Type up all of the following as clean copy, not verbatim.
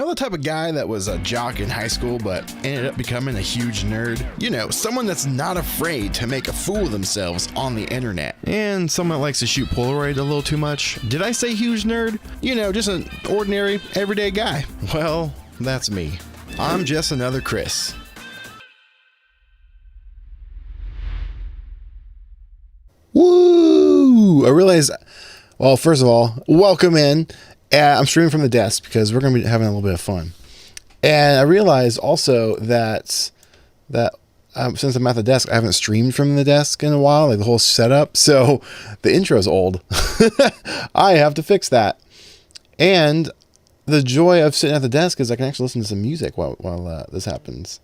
You know the type of guy that was a jock in high school but ended up becoming a huge nerd? You know, someone that's not afraid to make a fool of themselves on the internet. And someone that likes to shoot polaroid a little too much. Did I say huge nerd? You know, just an ordinary, everyday guy. Well, that's me. I'm just another Chris. Woo! I realize, well, first of all, welcome in. I'm streaming from the desk because we're going to be having a little bit of fun. And I realized also that since I'm at the desk, I haven't streamed from the desk in a while, like the whole setup. So the intro is old. I have to fix that. And the joy of sitting at the desk is I can actually listen to some music while this happens.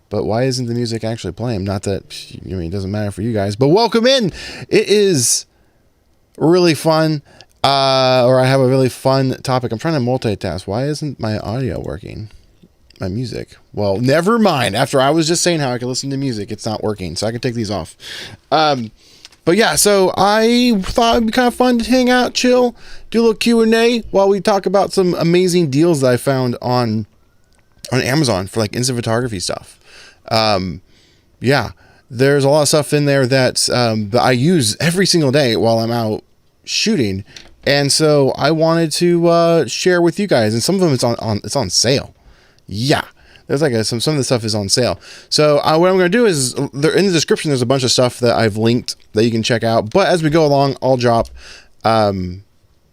But why isn't the music actually playing? Not that, I mean, it doesn't matter for you guys, but welcome in. It is really fun. Or I have a really fun topic. I'm trying to multitask. Why isn't my audio working? My music. Well, never mind. After I was just saying how I can listen to music, it's not working. So I can take these off. But yeah, so I thought it'd be kind of fun to hang out, chill, do a little Q&A while we talk about some amazing deals that I found on Amazon for like instant photography stuff. Yeah, there's a lot of stuff in there that I use every single day while I'm out shooting. And so I wanted to share with you guys, and some of them it's on sale. Yeah, there's like some of the stuff is on sale. So what I'm going to do is there in the description there's a bunch of stuff that I've linked that you can check out. But as we go along, I'll drop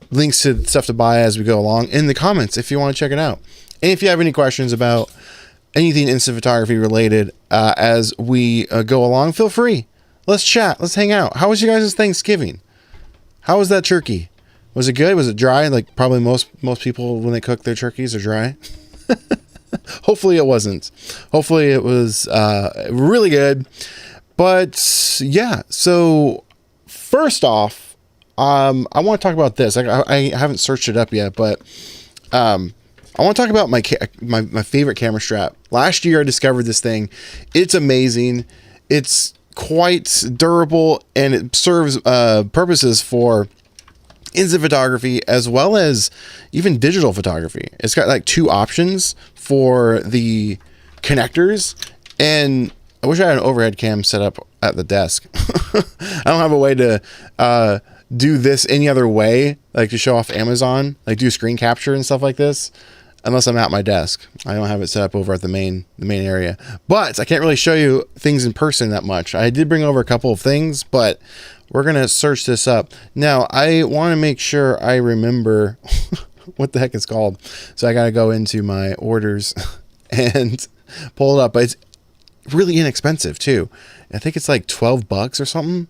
links to stuff to buy as we go along in the comments if you want to check it out. And if you have any questions about anything instant photography related as we go along, feel free. Let's chat. Let's hang out. How was you guys' Thanksgiving? How was that turkey? Was it good? Was it dry? Like probably most people when they cook their turkeys are dry. Hopefully it wasn't. Hopefully it was really good. But yeah, so first off, I want to talk about this. I haven't searched it up yet, but I want to talk about my favorite camera strap. Last year I discovered this thing. It's amazing. It's quite durable and it serves purposes for instant photography as well as even digital photography. It's got like two options for the connectors, and I wish I had an overhead cam set up at the desk. I don't have a way to do this any other way, like to show off Amazon, like do screen capture and stuff like this, unless I'm at my desk. I don't have it set up over at the main area. But I can't really show you things in person that much. I did bring over a couple of things, but we're going to search this up. Now, I want to make sure I remember what the heck it's called. So I got to go into my orders and pull it up. But it's really inexpensive too. I think it's like $12 or something.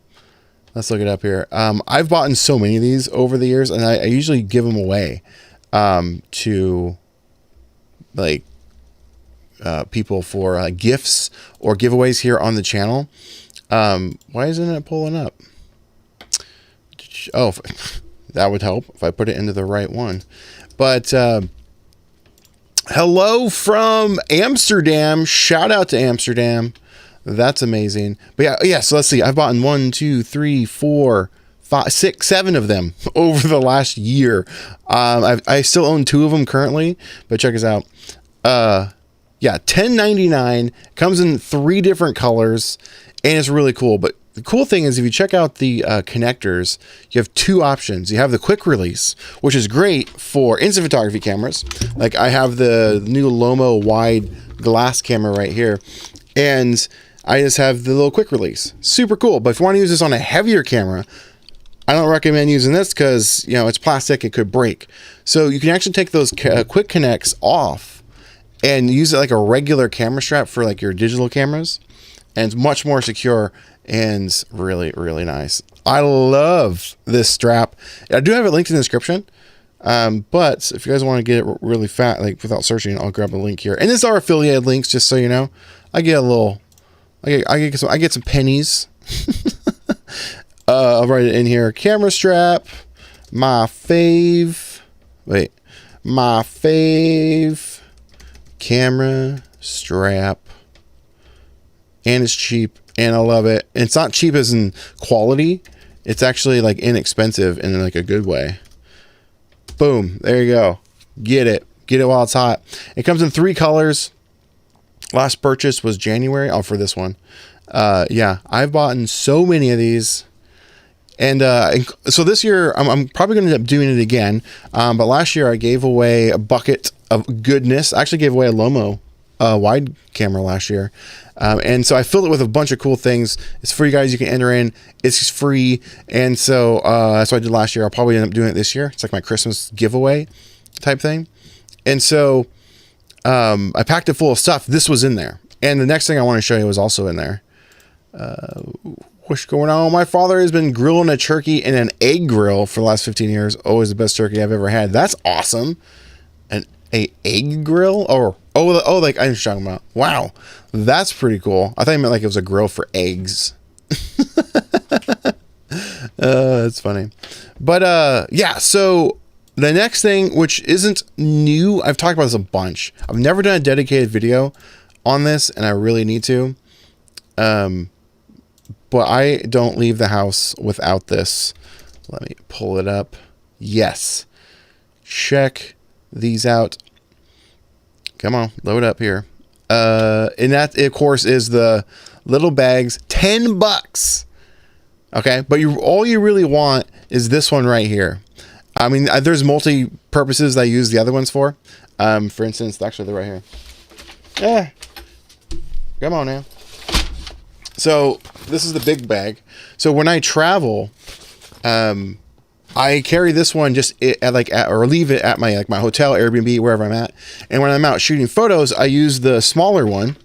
Let's look it up here. I've bought in so many of these over the years, and I usually give them away to like people for gifts or giveaways here on the channel. Why isn't it pulling up? Oh, that would help if I put it into the right one. But hello from Amsterdam. Shout out to Amsterdam. That's amazing. But yeah, so let's see. I've bought in 1, 2, 3, 4, 5, 6, 7 of them over the last year. I still own 2 of them currently, but check us out. Yeah, $10.99, comes in 3 different colors, and it's really cool. But the cool thing is if you check out the connectors, you have 2 options. You have the quick release, which is great for instant photography cameras. Like I have the new Lomo wide glass camera right here, and I just have the little quick release. Super cool. But if you want to use this on a heavier camera, I don't recommend using this because, you know, it's plastic. It could break. So you can actually take those quick connects off and use it like a regular camera strap for like your digital cameras. And it's much more secure and really, really nice. I love this strap. I do have it linked in the description. But if you guys want to get it really fat, like without searching, I'll grab a link here. And these are affiliated links, just so you know. I get a little, I get some pennies. I'll write it in here. Camera strap, my fave camera strap, and it's cheap, and I love it. And it's not cheap as in quality. It's actually like inexpensive in like a good way. Boom, there you go. Get it. Get it while it's hot. It comes in 3 colors. Last purchase was January. Oh, for this one. Yeah, I've bought so many of these. And so this year, I'm probably going to end up doing it again. But last year, I gave away a bucket of goodness. I actually gave away a Lomo wide camera last year. And so I filled it with a bunch of cool things. It's free, guys. You can enter in. It's free. And so that's what I did last year. I'll probably end up doing it this year. It's like my Christmas giveaway type thing. And so I packed it full of stuff. This was in there. And the next thing I want to show you was also in there. What's going on? My father has been grilling a turkey in an egg grill for the last 15 years. Always the best turkey I've ever had. That's awesome. An egg grill? Oh, like I'm just talking about. Wow, that's pretty cool. I thought you meant like it was a grill for eggs. That's funny. But yeah. So the next thing, which isn't new, I've talked about this a bunch. I've never done a dedicated video on this, and I really need to. But I don't leave the house without this. Let me pull it up. Yes. Check these out. Come on, load up here. And that, of course, is the little bags. $10. Okay, but all you really want is this one right here. I mean, there's multi-purposes that I use the other ones for. For instance, actually, they're right here. Yeah. Come on now. So this is the big bag. So when I travel, I carry this one just or leave it at my hotel, Airbnb, wherever I'm at. And when I'm out shooting photos, I use the smaller one.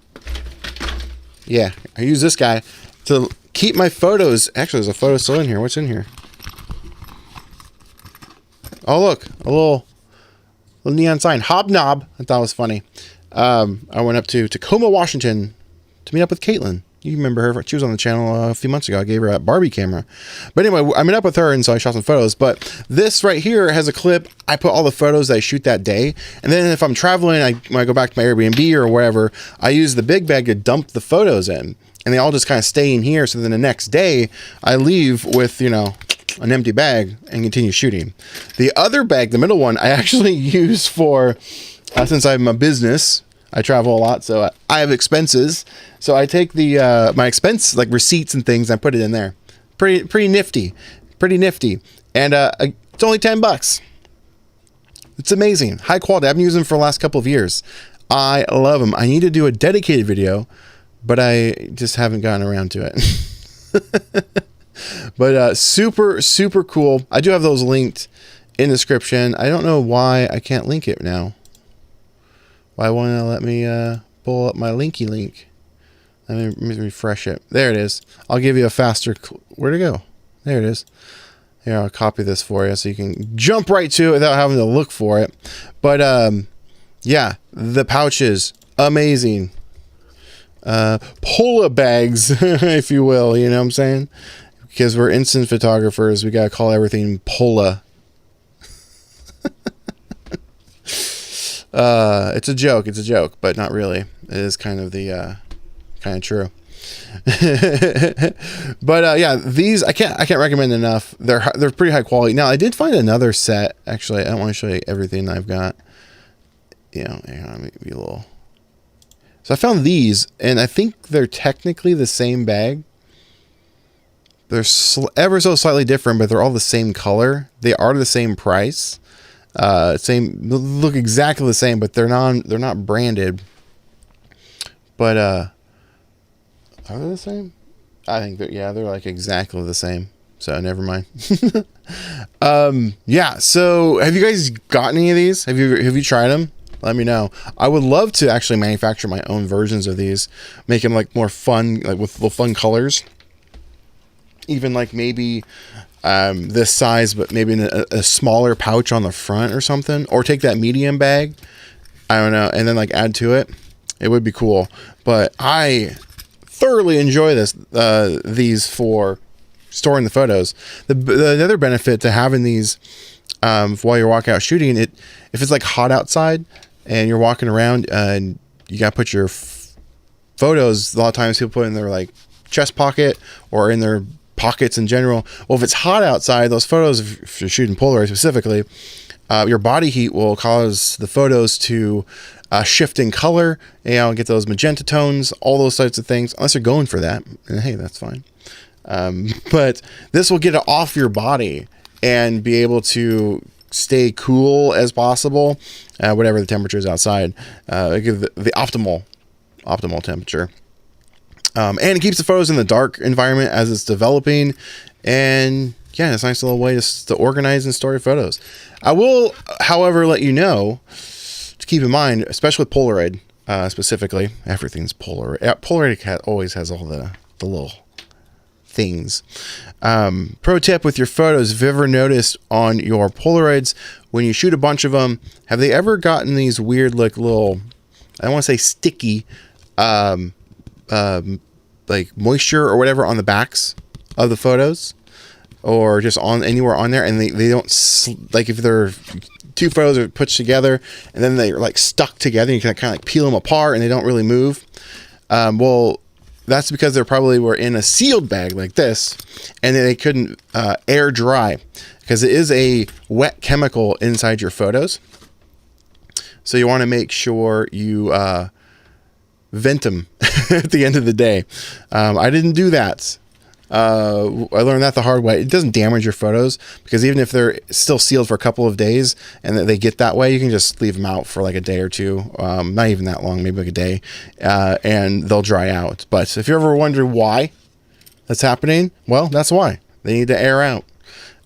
Yeah, I use this guy to keep my photos. Actually, there's a photo still in here. What's in here? Oh, look, a little neon sign. Hobnob. I thought it was funny. I went up to Tacoma, Washington to meet up with Caitlin. You remember her. She was on the channel a few months ago. I gave her a Barbie camera. But anyway, I met up with her, and so I shot some photos. But this right here has a clip. I put all the photos that I shoot that day. And then if I'm traveling, when I go back to my Airbnb or wherever, I use the big bag to dump the photos in. And they all just kind of stay in here. So then the next day, I leave with, an empty bag and continue shooting. The other bag, the middle one, I actually use for, since I'm a business, I travel a lot, so I have expenses. So I take the my expense receipts and things, and I put it in there. Pretty nifty, and it's only $10. It's amazing, high quality. I've been using them for the last couple of years. I love them. I need to do a dedicated video, but I just haven't gotten around to it. But super cool. I do have those linked in the description. I don't know why I can't link it now. Why won't it let me pull up my linky link? Let me refresh it. There it is. I'll give you a faster... Where'd it go? There it is. Here, I'll copy this for you so you can jump right to it without having to look for it. But, yeah, the pouches, amazing. Pola bags, if you will, you know what I'm saying? Because we're instant photographers, we got to call everything Pola. It's a joke, but not really. It is kind of true. But yeah, these I can't recommend enough. They're pretty high quality. Now I did find another set. Actually, I don't want to show you everything I've got. Hang on, let me be a little. So I found these, and I think they're technically the same bag. They're ever so slightly different, but they're all the same color. They are the same price. Look exactly the same, but they're not branded. But are they the same? I think they're like exactly the same. So never mind. Yeah. So have you guys got any of these? Have you tried them? Let me know. I would love to actually manufacture my own versions of these, make them more fun, with little fun colors. Even maybe this size, but maybe in a smaller pouch on the front or something, or take that medium bag, I don't know, and then add to it. It would be cool. But I thoroughly enjoy these for storing the photos. The other benefit to having these while you're walking out shooting, if it's hot outside and you're walking around and you got to put your photos, a lot of times people put in their chest pocket or in their pockets in general. Well, if it's hot outside, those photos, if you're shooting Polaroid specifically, your body heat will cause the photos to shift in color, get those magenta tones, all those types of things, unless you're going for that. And hey, that's fine. But this will get it off your body and be able to stay cool as possible, whatever the temperature is outside, give the optimal temperature. And it keeps the photos in the dark environment as it's developing. And yeah, it's a nice little way to organize and store your photos. I will, however, let you know to keep in mind, especially with Polaroid, specifically, everything's Polaroid. Polaroid always has all the little things. Pro tip with your photos, if you've ever noticed on your Polaroids, when you shoot a bunch of them, have they ever gotten these weird, like little, I don't want to say sticky, like moisture or whatever on the backs of the photos, or just on anywhere on there, and they don't, like, if they're two photos are put together and then they're like stuck together, you can kind of like peel them apart and they don't really move. Well, that's because they probably were in a sealed bag like this, and they couldn't air dry, because it is a wet chemical inside your photos. So you want to make sure you vent them at the end of the day. I didn't do that. I learned that the hard way. It doesn't damage your photos, because even if they're still sealed for a couple of days and they get that way, you can just leave them out for like a day or two. Not even that long, maybe like a day, and they'll dry out. But if you're ever wondering why that's happening, well, that's why. They need to air out.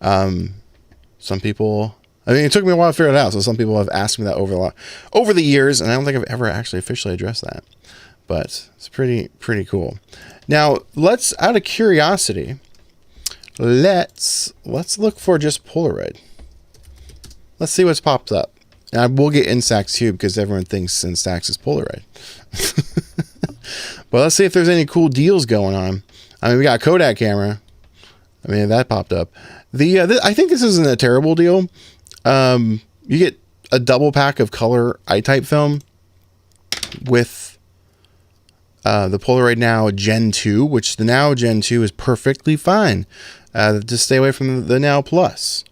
Some people, I mean, it took me a while to figure it out. So some people have asked me that over the years, and I don't think I've ever actually officially addressed that. But it's pretty cool. Now, let's, out of curiosity, let's look for just Polaroid. Let's see what's popped up. And we'll get Instax too, because everyone thinks Instax is Polaroid. But let's see if there's any cool deals going on. I mean, we got a Kodak camera. I mean, that popped up. I think this isn't a terrible deal. You get a double pack of color I-type film with the Polaroid Now Gen 2, which the Now Gen 2 is perfectly fine. Just stay away from the Now Plus.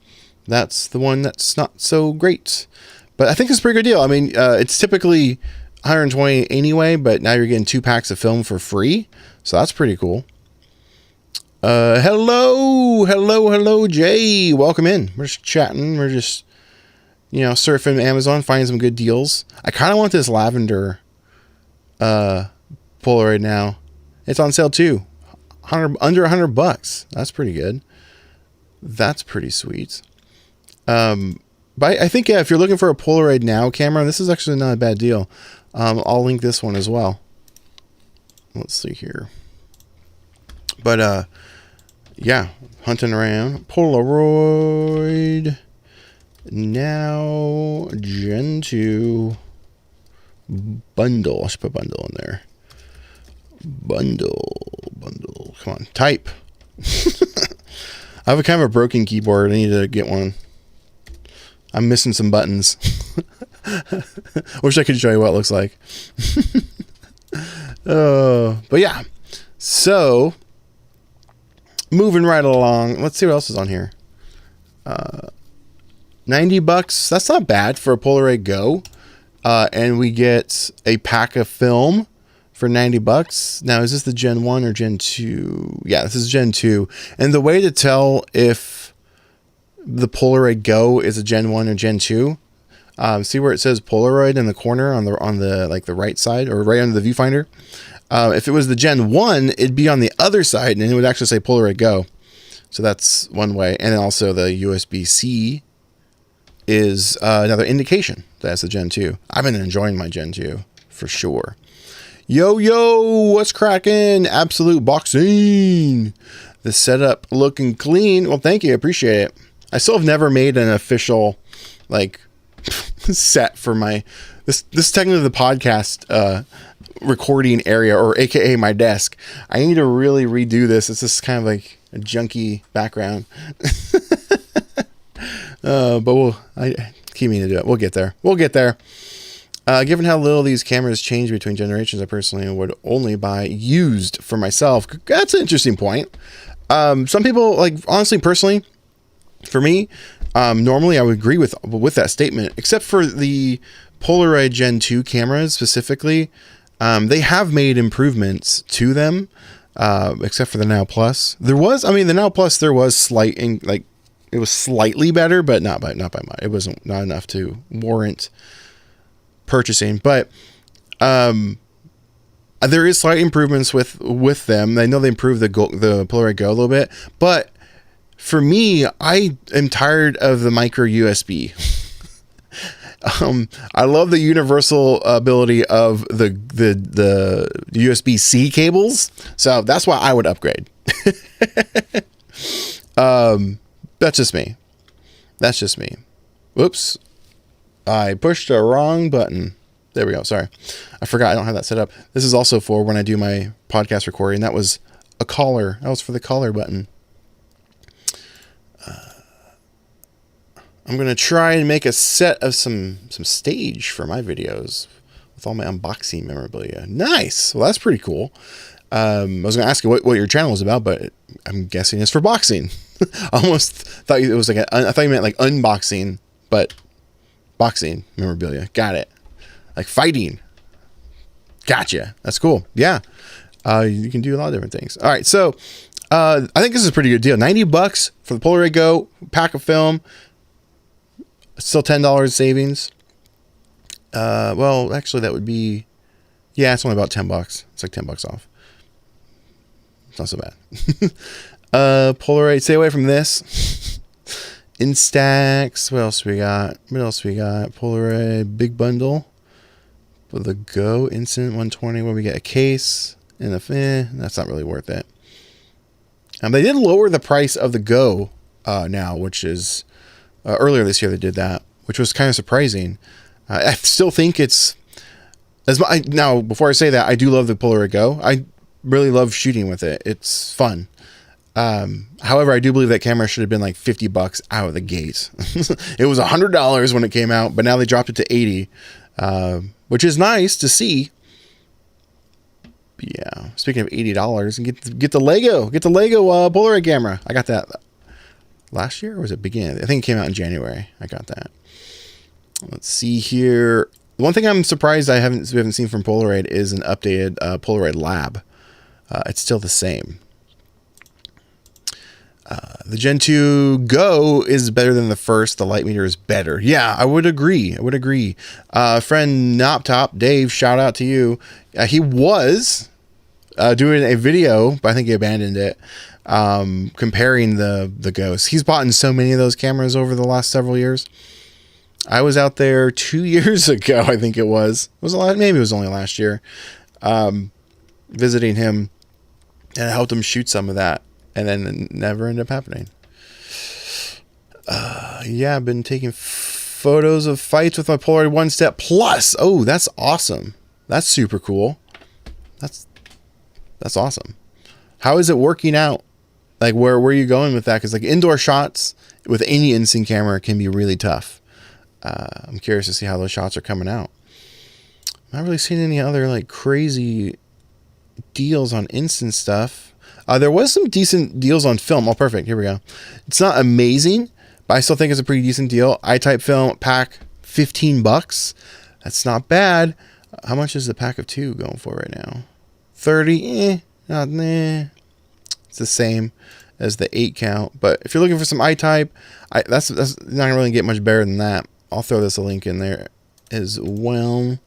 That's the one that's not so great. But I think it's a pretty good deal. I mean, it's typically $120 anyway, but now you're getting 2 packs of film for free. So that's pretty cool. Hello, Jay. Welcome in. We're just chatting. We're just, surfing Amazon, finding some good deals. I kind of want this lavender Polaroid now. It's on sale too. Under $100. That's pretty good. That's pretty sweet. But I think, yeah, if you're looking for a Polaroid Now camera, this is actually not a bad deal. I'll link this one as well. Let's see here. But yeah, hunting around. Polaroid Now Gen 2 bundle. I should put bundle in there. Bundle. Come on, type. I have a kind of a broken keyboard. I need to get one. I'm missing some buttons. Wish I could show you what it looks like. But yeah. So, moving right along. Let's see what else is on here. $90. That's not bad for a Polaroid Go. And we get a pack of film for $90. Now, is this the Gen 1 or Gen 2? Yeah, this is Gen 2. And the way to tell if the Polaroid Go is a Gen 1 or Gen 2, see where it says Polaroid in the corner on the like the right side, or right under the viewfinder. If it was the Gen 1, it'd be on the other side and it would actually say Polaroid Go. So that's one way. And then also the USB-C is another indication that's the Gen 2. I've been enjoying my Gen 2 for sure. Yo, what's cracking? Absolute boxing. The setup looking clean. Well, thank you. I appreciate it. I still have never made an official like set for my this is technically the podcast recording area, or aka my desk. I need to really redo this. It's just kind of like a junky background. But I keep meaning to do it. We'll get there. Given how little these cameras change between generations, I personally would only buy used for myself. That's an interesting point. Some people, like, honestly, personally, for me, Normally I would agree with that statement, except for the Polaroid Gen 2 cameras specifically. They have made improvements to them, except for the Now Plus. The Now Plus, there was it was slightly better, but not by much. It wasn't not enough to warrant purchasing. But there is slight improvements with them. I know they improved the Polaroid Go a little bit, but for me, I am tired of the micro USB. I love the universal ability of the USB-C cables, so that's why I would upgrade. That's just me. Whoops. I pushed the wrong button. There we go. Sorry. I forgot I don't have that set up. This is also for when I do my podcast recording. That was a caller. That was for the caller button. I'm going to try and make a set of some stage for my videos with all my unboxing memorabilia. Nice. Well, that's pretty cool. I was going to ask you what your channel is about, but I'm guessing it's for boxing. I almost thought it was like I thought you meant like unboxing, but boxing memorabilia. Got it. Like fighting. Gotcha. That's cool. Yeah. You can do a lot of different things. All right. So, I think this is a pretty good deal. $90 for the Polaroid Go pack of film. Still $10 savings. Well, actually that would be, yeah, it's only about $10. It's like $10 off. It's not so bad. Polaroid, stay away from this. Instax. What else we got? Polaroid big bundle for the Go Instant 120 where we get a case and that's not really worth it. They did lower the price of the Go now, which is earlier this year they did that, which was kind of surprising. I still think it's now before I say that, I do love the Polaroid Go. I really love shooting with it. It's fun. However, I do believe that camera should have been like $50 out of the gate. It was $100 when it came out, but now they dropped it to $80, which is nice to see. Yeah. Speaking of $80, and get the Lego Polaroid camera. I got that last year, or was it beginning? I think it came out in January. I got that. Let's see here. One thing I'm surprised we haven't seen from Polaroid is an updated Polaroid Lab. It's still the same. The Gen 2 Go is better than the first. The light meter is better. Yeah, I would agree. Friend Noptop, Dave, shout out to you. He was doing a video, but I think he abandoned it, comparing the Ghosts. He's bought in so many of those cameras over the last several years. I was out there 2 years ago, I think it was. Maybe it was only last year, visiting him, and I helped him shoot some of that. And then it never ended up happening. Yeah, I've been taking photos of fights with my Polaroid 1-Step Plus. Oh, that's awesome. That's super cool. That's awesome. How is it working out? Like, where are you going with that? Because like indoor shots with any instant camera can be really tough. I'm curious to see how those shots are coming out. I'm not really seeing any other like crazy deals on instant stuff. There was some decent deals on film. Oh, perfect. Here we go. It's not amazing, but I still think it's a pretty decent deal. iType film pack, $15. That's not bad. How much is the pack of 2 going for right now? 30. It's the same as the 8 count. But if you're looking for some iType, that's not going to really get much better than that. I'll throw this a link in there as well.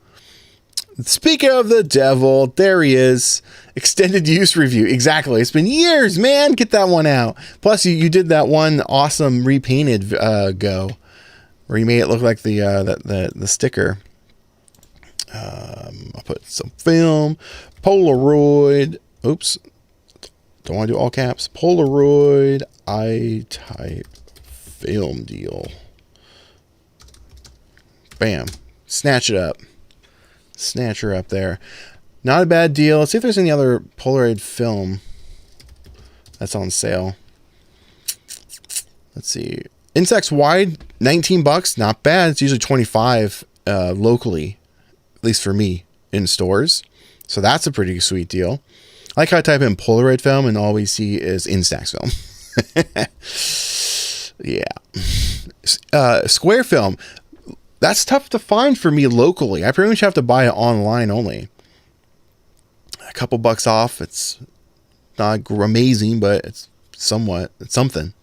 Speaking of the devil, there he is. Extended use review. Exactly. It's been years, man. Get that one out. Plus, you did that one awesome repainted Go, where you made it look like the sticker. I'll put some film, Polaroid. Oops, don't want to do all caps. Polaroid iType film deal. Bam. Snatch it up. Snatch her up there. Not a bad deal. Let's see if there's any other Polaroid film that's on sale. Let's see. Instax wide, $19. Not bad. It's usually $25 locally, at least for me, in stores. So that's a pretty sweet deal. I like how I type in Polaroid film and all we see is Instax film. Yeah. Square film. That's tough to find for me locally. I pretty much have to buy it online only. A couple bucks off. It's not amazing, but it's somewhat. It's something.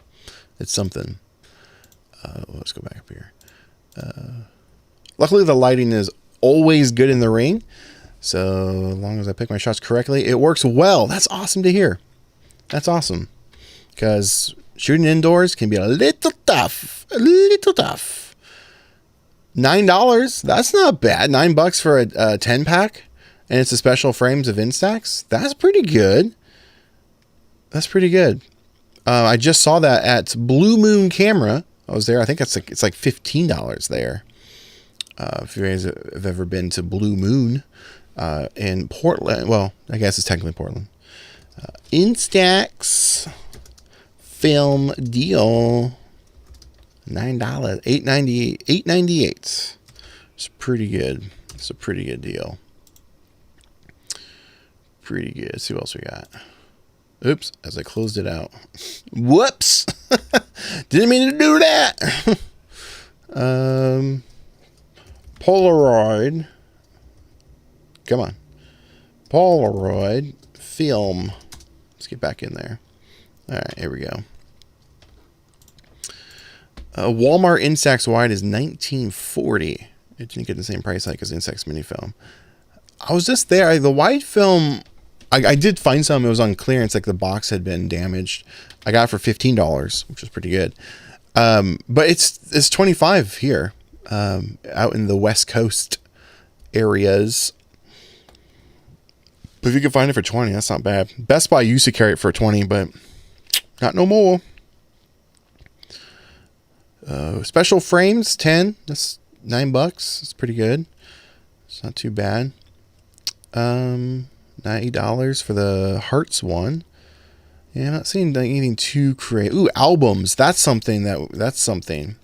It's something. Let's go back up here. Luckily, the lighting is always good in the ring. So as long as I pick my shots correctly, it works well. That's awesome to hear. That's awesome. Because shooting indoors can be a little tough. A little tough. $9. That's not bad. $9 for a 10-pack. And it's a special frames of Instax. That's pretty good. That's pretty good. I just saw that at Blue Moon Camera. I was there. I think it's like $15 there. If you guys have ever been to Blue Moon in Portland, well, I guess it's technically Portland. Instax film deal, $9, $8.98. It's pretty good. It's a pretty good deal. Pretty good. Let's see what else we got. Oops, as I closed it out. Whoops. Didn't mean to do that. Polaroid. Come on. Polaroid film. Let's get back in there. All right, here we go. Walmart Instax wide is $19.40. It didn't get the same price hike as Instax Mini film. I was just there. The wide film, I did find some. It was on clearance, like the box had been damaged. I got it for $15, which was pretty good. But it's $25 here, out in the West Coast areas. But if you can find it for $20, that's not bad. Best Buy used to carry it for $20, but not no more. Special frames, $10. That's $9. It's pretty good. It's not too bad. $90 for the Hearts one. Yeah, I'm not seeing anything too crazy. Ooh, albums. That's something. That's something.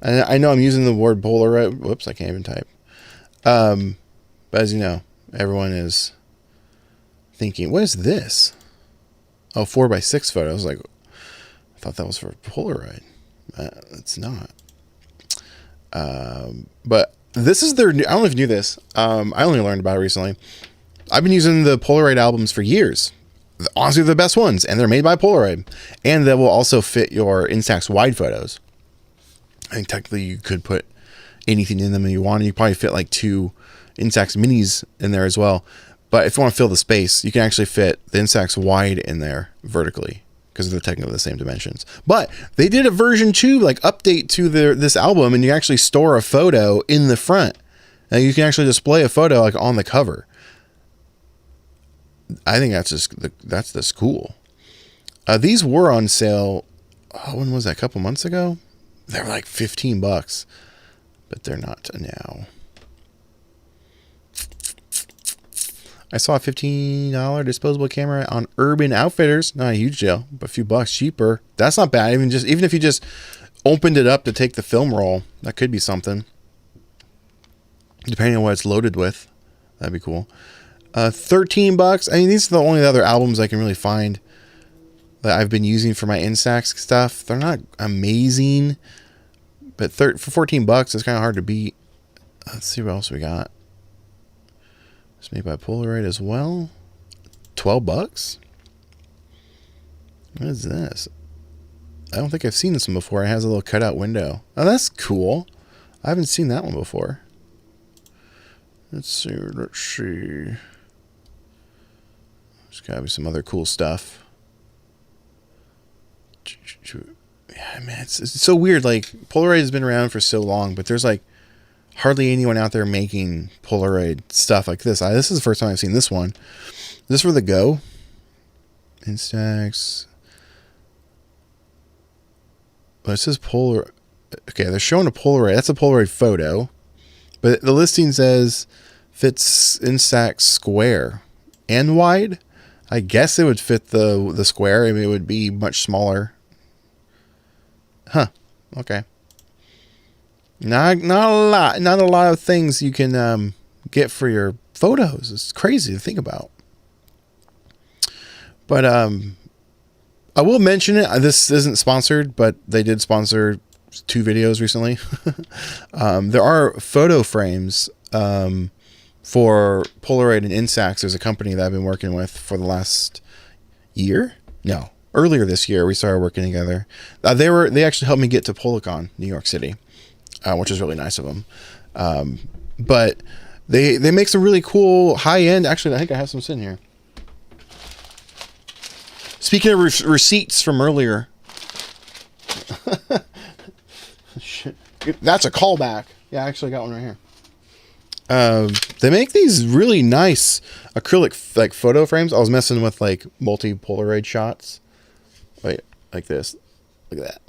I know I'm using the word Polaroid. Whoops, I can't even type. But as you know, everyone is thinking, what is this? Oh, 4x6 photos. Like, I thought that was for Polaroid. It's not. But this is their new, I don't know if you knew this. I only learned about it recently. I've been using the Polaroid albums for years. Honestly, they're the best ones, and they're made by Polaroid. And they will also fit your Instax wide photos. I think technically you could put anything in them that you want. You probably fit like 2 Instax Minis in there as well. But if you want to fill the space, you can actually fit the Instax wide in there vertically, because they're technically the same dimensions. But they did a version 2, like update to this album, and you actually store a photo in the front. Now you can actually display a photo like on the cover. I think that's just cool. These were on sale. Oh, when was that? A couple months ago? They were like $15, but they're not now. I saw a $15 disposable camera on Urban Outfitters. Not a huge deal, but a few bucks cheaper. That's not bad. Even if you just opened it up to take the film roll, that could be something. Depending on what it's loaded with, that'd be cool. $13. I mean, these are the only other albums I can really find that I've been using for my Instax stuff. They're not amazing, but for $14, it's kind of hard to beat. Let's see what else we got. It's made by Polaroid as well. $12. What is this? I don't think I've seen this one before. It has a little cutout window. Oh, that's cool. I haven't seen that one before. Let's see. There's gotta be some other cool stuff. Yeah, man, it's so weird. Like, Polaroid has been around for so long, but there's like hardly anyone out there making Polaroid stuff like this. This is the first time I've seen this one. Is this for the Go? Instax. Well, it says Polaroid. Okay, they're showing a Polaroid. That's a Polaroid photo. But the listing says fits Instax square and wide. I guess it would fit the square. I mean, it would be much smaller. Huh. Okay. Not a lot of things you can get for your photos. It's crazy to think about. But I will mention it. This isn't sponsored, but they did sponsor 2 videos recently. There are photo frames for Polaroid and Instax. There's a company that I've been working with for the last year. No, earlier this year we started working together. They actually helped me get to Policon, New York City, which is really nice of them. But they make some really cool high end. Actually, I think I have some sitting here. Speaking of receipts from earlier, shit, that's a callback. Yeah, I actually got one right here. They make these really nice acrylic like photo frames. I was messing with like multi Polaroid shots. Wait, like this. Look at that.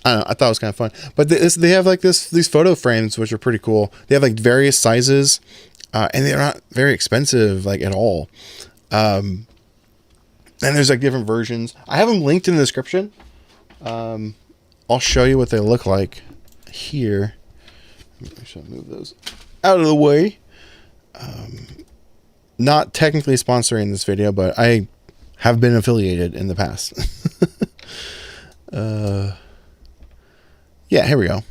I don't know. I thought it was kind of fun. But they have like these photo frames which are pretty cool. They have like various sizes, and they're not very expensive like at all. And there's like different versions. I have them linked in the description. I'll show you what they look like here. I should move those out of the way. Not technically sponsoring this video, but I have been affiliated in the past. Yeah, here we go.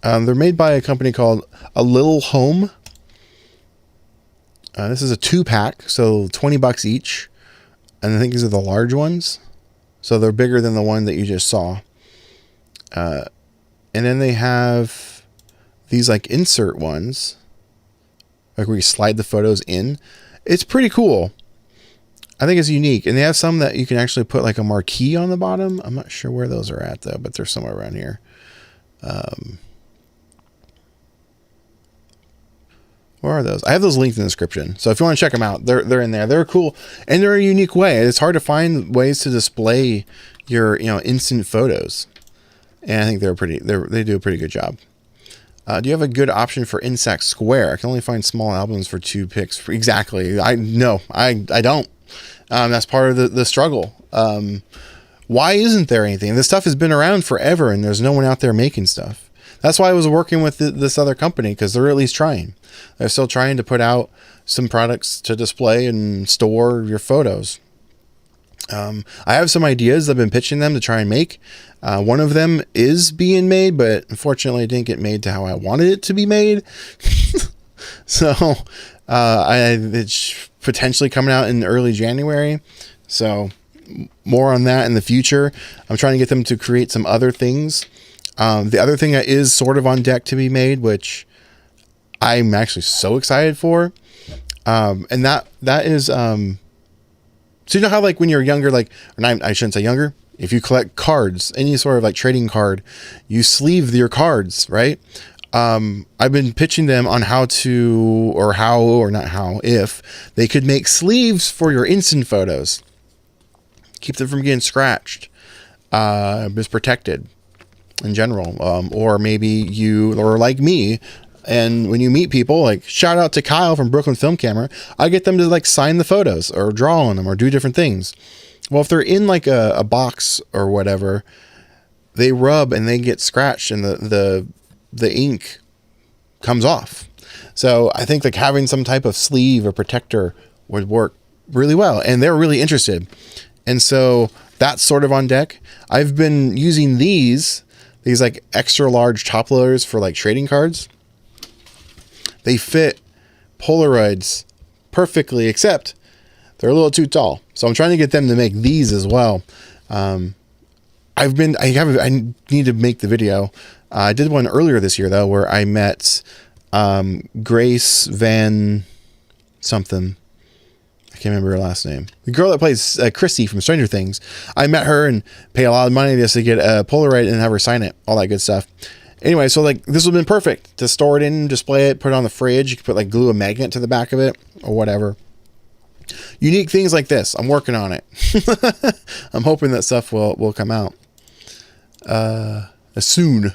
They're made by a company called A Little Home. This is a 2-pack, so $20 each. And I think these are the large ones. So they're bigger than the one that you just saw. And then they have these like insert ones, like where you slide the photos in. It's pretty cool. I think it's unique. And they have some that you can actually put like a marquee on the bottom. I'm not sure where those are at though, but they're somewhere around here. Where are those? I have those linked in the description. So if you want to check them out, they're in there. They're cool and they're a unique way. It's hard to find ways to display your instant photos. And I think they do a pretty good job. Do you have a good option for Instax Square? I can only find small albums for 2 pics. Exactly. I don't. That's part of the struggle. Why isn't there anything? This stuff has been around forever and there's no one out there making stuff. That's why I was working with this other company, because they're at least trying. They're still trying to put out some products to display and store your photos. I have some ideas I've been pitching them to try and make. One of them is being made, but unfortunately it didn't get made to how I wanted it to be made. So it's potentially coming out in early January. So more on that in the future. I'm trying to get them to create some other things. The other thing that is sort of on deck to be made, which I'm actually so excited for, and that is, so you know how like when you're younger, like, or not, I shouldn't say younger, if you collect cards, any sort of like trading card, you sleeve your cards, right? I've been pitching them on if they could make sleeves for your instant photos, keep them from getting scratched, just protected in general. Or maybe you, or like me, and when you meet people, like shout out to Kyle from Brooklyn Film Camera, I get them to like sign the photos or draw on them or do different things. Well, if they're in like a box or whatever, they rub and they get scratched and the ink comes off. So I think like having some type of sleeve or protector would work really well, and they're really interested. And so that's sort of on deck. I've been using these like extra large top loaders for like trading cards. They fit Polaroids perfectly, except they're a little too tall. So I'm trying to get them to make these as well. I need to make the video. I did one earlier this year though, where I met Grace Van something. I can't remember her last name. The girl that plays Chrissy from Stranger Things. I met her and paid a lot of money just to get a Polaroid and have her sign it. All that good stuff. Anyway, so like this would have been perfect to store it in, display it, put it on the fridge. You could put like glue a magnet to the back of it or whatever. Unique things like this. I'm working on it. I'm hoping that stuff will come out soon.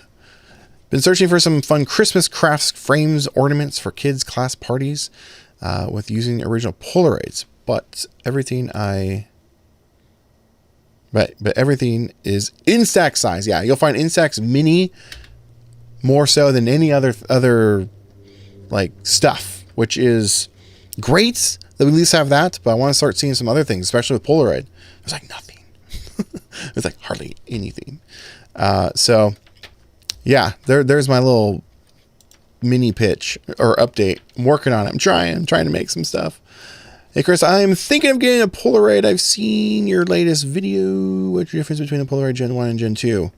Been searching for some fun Christmas crafts, frames, ornaments for kids' class parties with using original Polaroids. But everything everything is Instax size. Yeah, you'll find Instax Mini more so than any other like stuff, which is great that we at least have that. But I want to start seeing some other things, especially with Polaroid. There's like nothing. It's like hardly anything. So yeah, there's my little mini pitch or update. I'm working on it. I'm trying to make some stuff. Hey Chris, I'm thinking of getting a Polaroid. I've seen your latest video. What's the difference between the Polaroid Gen 1 and Gen 2?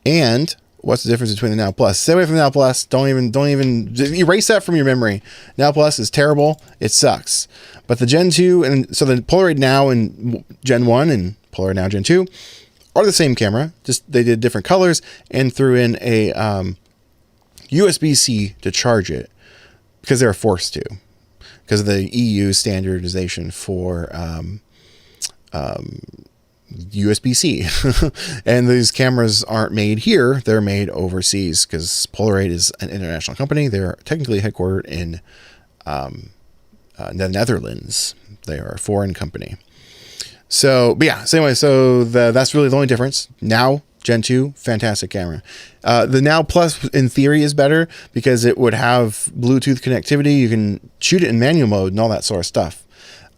And what's the difference between the Now Plus? Stay away from the Now Plus. Don't even erase that from your memory. Now Plus is terrible. It sucks. But the Gen 2 and so the Polaroid Now and Gen 1 and Polaroid Now Gen 2 are the same camera. Just they did different colors and threw in a USB-C to charge it because they were forced to, because of the EU standardization for USB-C. And these cameras aren't made here. They're made overseas because Polaroid is an international company. They're technically headquartered in the Netherlands. They are a foreign company. So, but yeah, so anyway, so that's really the only difference. Now, Gen 2, fantastic camera. The Now Plus, in theory, is better because it would have Bluetooth connectivity. You can shoot it in manual mode and all that sort of stuff.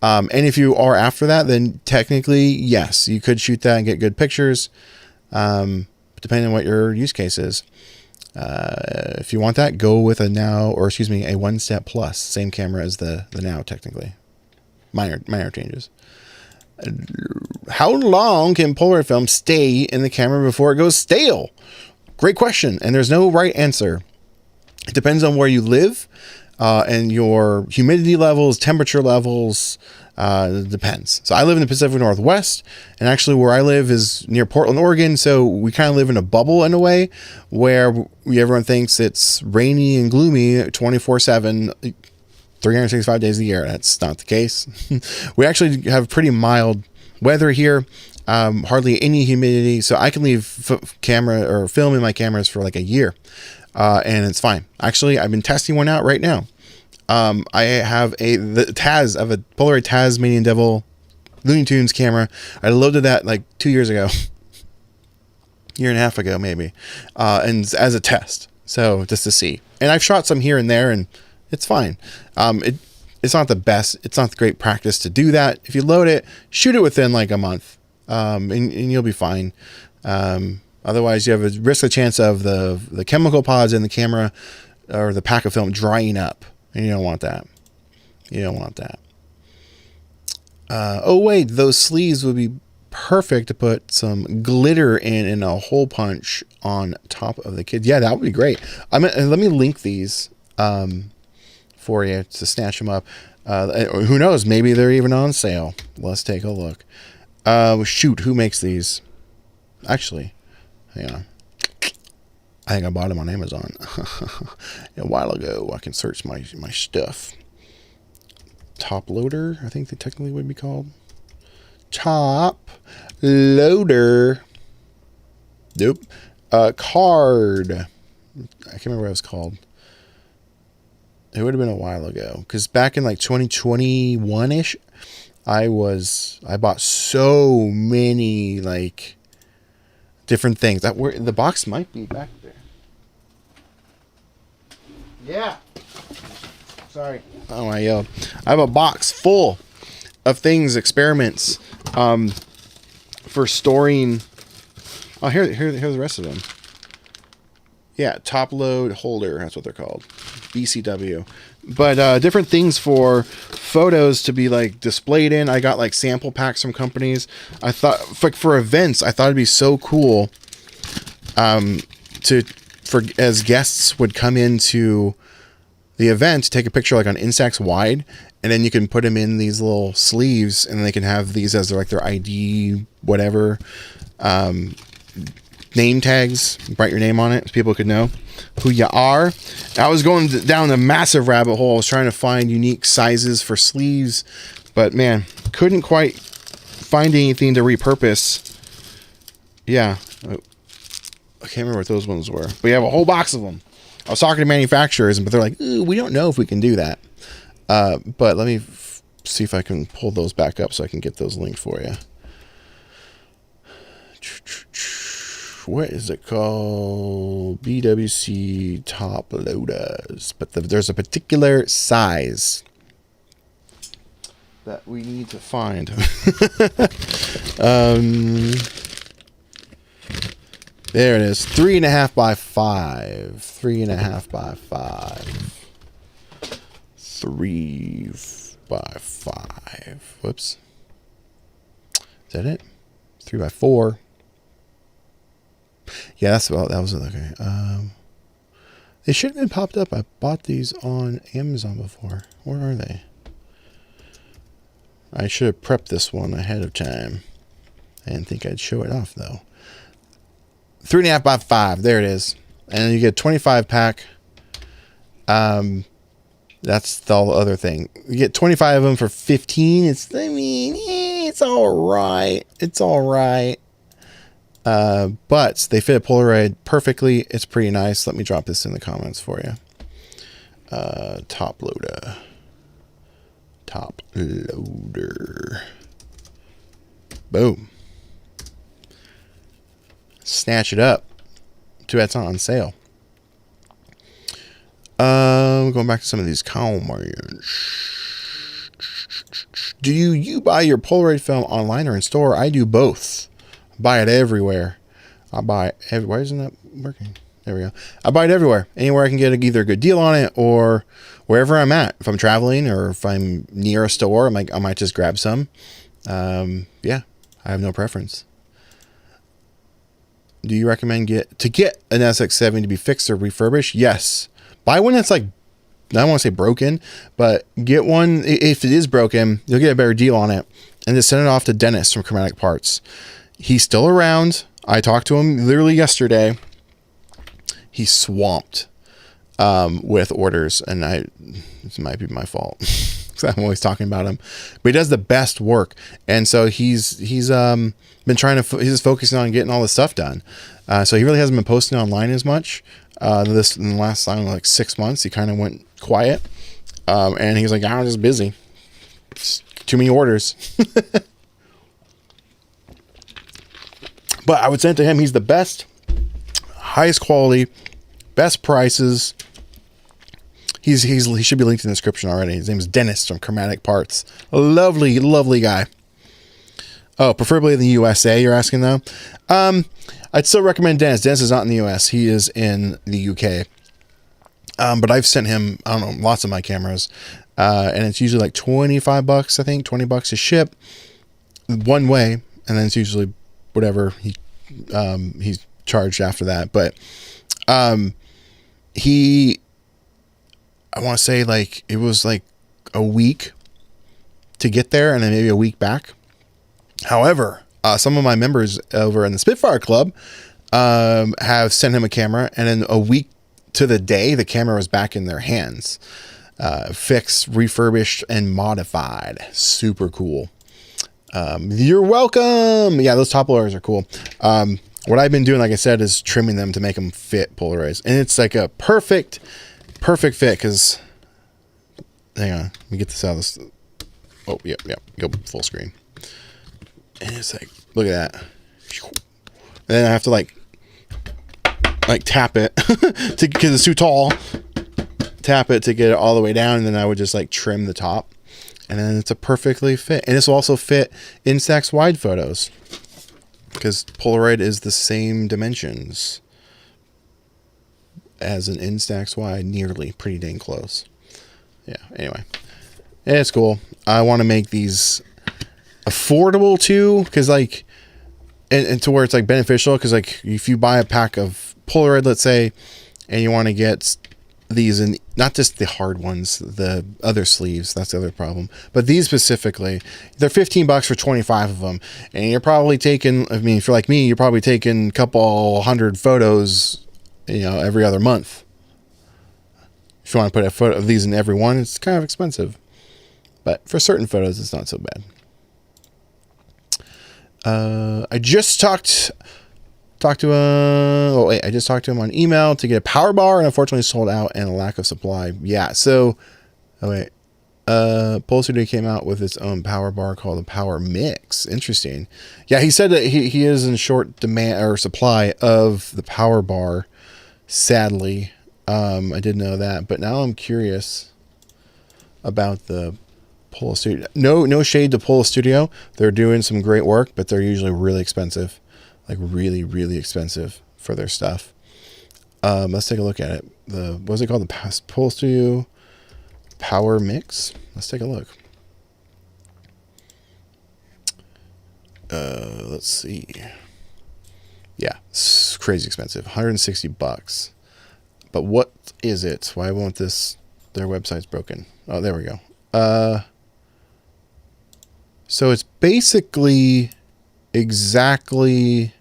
And if you are after that, then technically, yes, you could shoot that and get good pictures, depending on what your use case is. If you want that, go with a Now, or excuse me, a One Step Plus. Same camera as the Now, technically. Minor changes. How long can Polaroid film stay in the camera before it goes stale? Great question, and there's no right answer. It depends on where you live and your humidity levels, temperature levels. It depends. So I live in the Pacific Northwest, and actually where I live is near Portland, Oregon, so we kind of live in a bubble in a way where everyone thinks it's rainy and gloomy 24/7, 365 days a year. That's not the case. We actually have pretty mild weather here, hardly any humidity, so I can leave camera or film in my cameras for like a year, and it's fine. Actually, I've been testing one out right now. I have the Polaroid Tasmanian Devil Looney Tunes camera. I loaded that like 2 years ago, year and a half ago maybe, and as a test, so just to see. And I've shot some here and there, and it's fine. It's not the best. It's not the great practice to do that. If you load it, shoot it within like a month, and you'll be fine. Otherwise, you have a chance of the chemical pods in the camera or the pack of film drying up, and you don't want that. You don't want that. Oh wait, those sleeves would be perfect to put some glitter in and a hole punch on top of the kid. Yeah, that would be great. Let me link these for you to snatch them up. Who knows? Maybe they're even on sale. Let's take a look. Shoot, who makes these? Actually, hang on. I think I bought them on Amazon a while ago. I can search my stuff. Top Loader, I think they technically would be called. Top Loader. Nope. Card. I can't remember what it was called. It would have been a while ago, because back in like 2021-ish, I bought so many like different things. The box might be back there. Yeah. Sorry. Oh, I yelled. I have a box full of things, experiments, for storing. Oh, here the rest of them. Yeah, top load holder. That's what they're called. BCW. But different things for photos to be like displayed in. I got like sample packs from companies. I thought for events, I thought it'd be so cool as guests would come into the event to take a picture like on Instax wide, and then you can put them in these little sleeves, and they can have these as their ID, whatever. Name tags, write your name on it so people could know who you are. I was going down a massive rabbit hole. I was trying to find unique sizes for sleeves, but man, couldn't quite find anything to repurpose. Yeah, I can't remember what those ones were, but you have a whole box of them. I was talking to manufacturers, but they're like, we don't know if we can do that. But let me see if I can pull those back up so I can get those linked for you. What is it called? BWC top loaders. But there's a particular size that we need to find. There it is. 3.5 by 5. 3.5 by 5. 3 by 5. Whoops. Is that it? 3 by 4. Yeah, that's about, that was it. Okay. They should have been popped up. I bought these on Amazon before. Where are they? I should have prepped this one ahead of time. I didn't think I'd show it off though. 3.5 by 5. There it is. And then you get a 25 pack. That's the other thing. You get 25 of them for 15. It's, I mean, it's all right. It's all right. But they fit a Polaroid perfectly. It's pretty nice. Let me drop this in the comments for you. Top loader. Top loader. Boom. Snatch it up. Too bad it's not on sale. Going back to some of these comments. Do you buy your Polaroid film online or in store? I do both. Buy it everywhere. I buy it everywhere. Why isn't that working? There we go. I buy it everywhere. Anywhere I can get either a good deal on it or wherever I'm at. If I'm traveling or if I'm near a store, I might just grab some. Yeah, I have no preference. Do you recommend to get an SX70 to be fixed or refurbished? Yes. Buy one that's like, I don't want to say broken, but get one, if it is broken, you'll get a better deal on it. And just send it off to Dennis from Chromatic Parts. He's still around. I talked to him literally yesterday. He's swamped with orders, and this might be my fault because I'm always talking about him. But he does the best work, and so he's been trying to. He's focusing on getting all the stuff done. So he really hasn't been posting online as much. In the last like 6 months, he kind of went quiet, and he's like, "I'm just busy. Too many orders." But I would send it to him. He's the best, highest quality, best prices. He should be linked in the description already. His name is Dennis from Chromatic Parts. A lovely, lovely guy. Oh, preferably in the USA, you're asking though? I'd still recommend Dennis. Dennis is not in the US. He is in the UK. But I've sent him, I don't know, lots of my cameras. And it's usually like 25 bucks, I think, 20 bucks to ship one way. And then it's usually whatever he's charged after that. But I want to say like it was like a week to get there and then maybe a week back. However, some of my members over in the Spitfire Club have sent him a camera, and in a week to the day, the camera was back in their hands, fixed, refurbished, and modified. Super cool. You're welcome. Yeah, those top loaders are cool. What I've been doing, like I said, is trimming them to make them fit Polaroids, and it's like a perfect fit. Because hang on, let me get this out of this. Oh, yep, go full screen. And it's like, look at that. And then I have to like tap it because it's too tall. Tap it to get it all the way down, and then I would just like trim the top. And then it's a perfectly fit. And this will also fit Instax wide photos because Polaroid is the same dimensions as an Instax wide, nearly, pretty dang close. Yeah, anyway. It's cool. I want to make these affordable too, because like, and to where it's like beneficial, because like if you buy a pack of Polaroid, let's say, and you want to get these in, not just the hard ones, the other sleeves, that's the other problem, but these specifically, they're 15 bucks for 25 of them, and you're probably taking, I mean, if you're like me, you're probably taking a couple hundred photos, you know, every other month. If you want to put a photo of these in every one, it's kind of expensive, but for certain photos, it's not so bad. I just talked to I just talked to him on email to get a power bar, and unfortunately sold out and a lack of supply. Yeah, so Pole Studio came out with its own power bar called the Power Mix. Interesting. Yeah, he said that he is in short demand or supply of the power bar. Sadly, I did know that, but now I'm curious about the Polo Studio. No shade to Polo Studio. They're doing some great work, but they're usually really expensive. Like really, really expensive for their stuff. Let's take a look at it. What's it called? The Polo Studio Power Mix. Let's take a look. Let's see. Yeah, it's crazy expensive. $160. But what is it? Why won't this? Their website's broken. Oh, there we go. So it's basically exactly.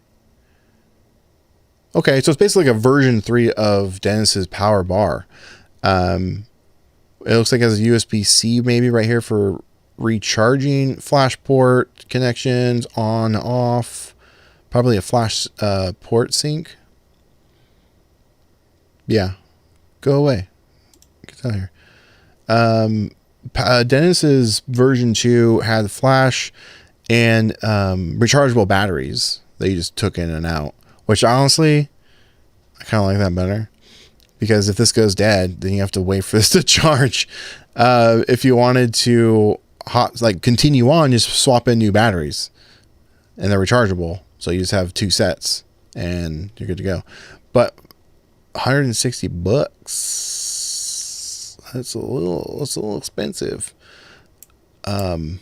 Okay, so it's basically like a version 3 of Dennis's power bar. It looks like it has a USB-C maybe right here for recharging, flash port connections, on, off, probably a flash port sync. Yeah, go away. Get out of here. Dennis's version 2 had flash and rechargeable batteries that you just took in and out, which honestly, I kind of like that better, because if this goes dead, then you have to wait for this to charge. If you wanted to continue on, just swap in new batteries, and they're rechargeable, so you just have 2 sets and you're good to go. But $160, that's a little expensive. Let's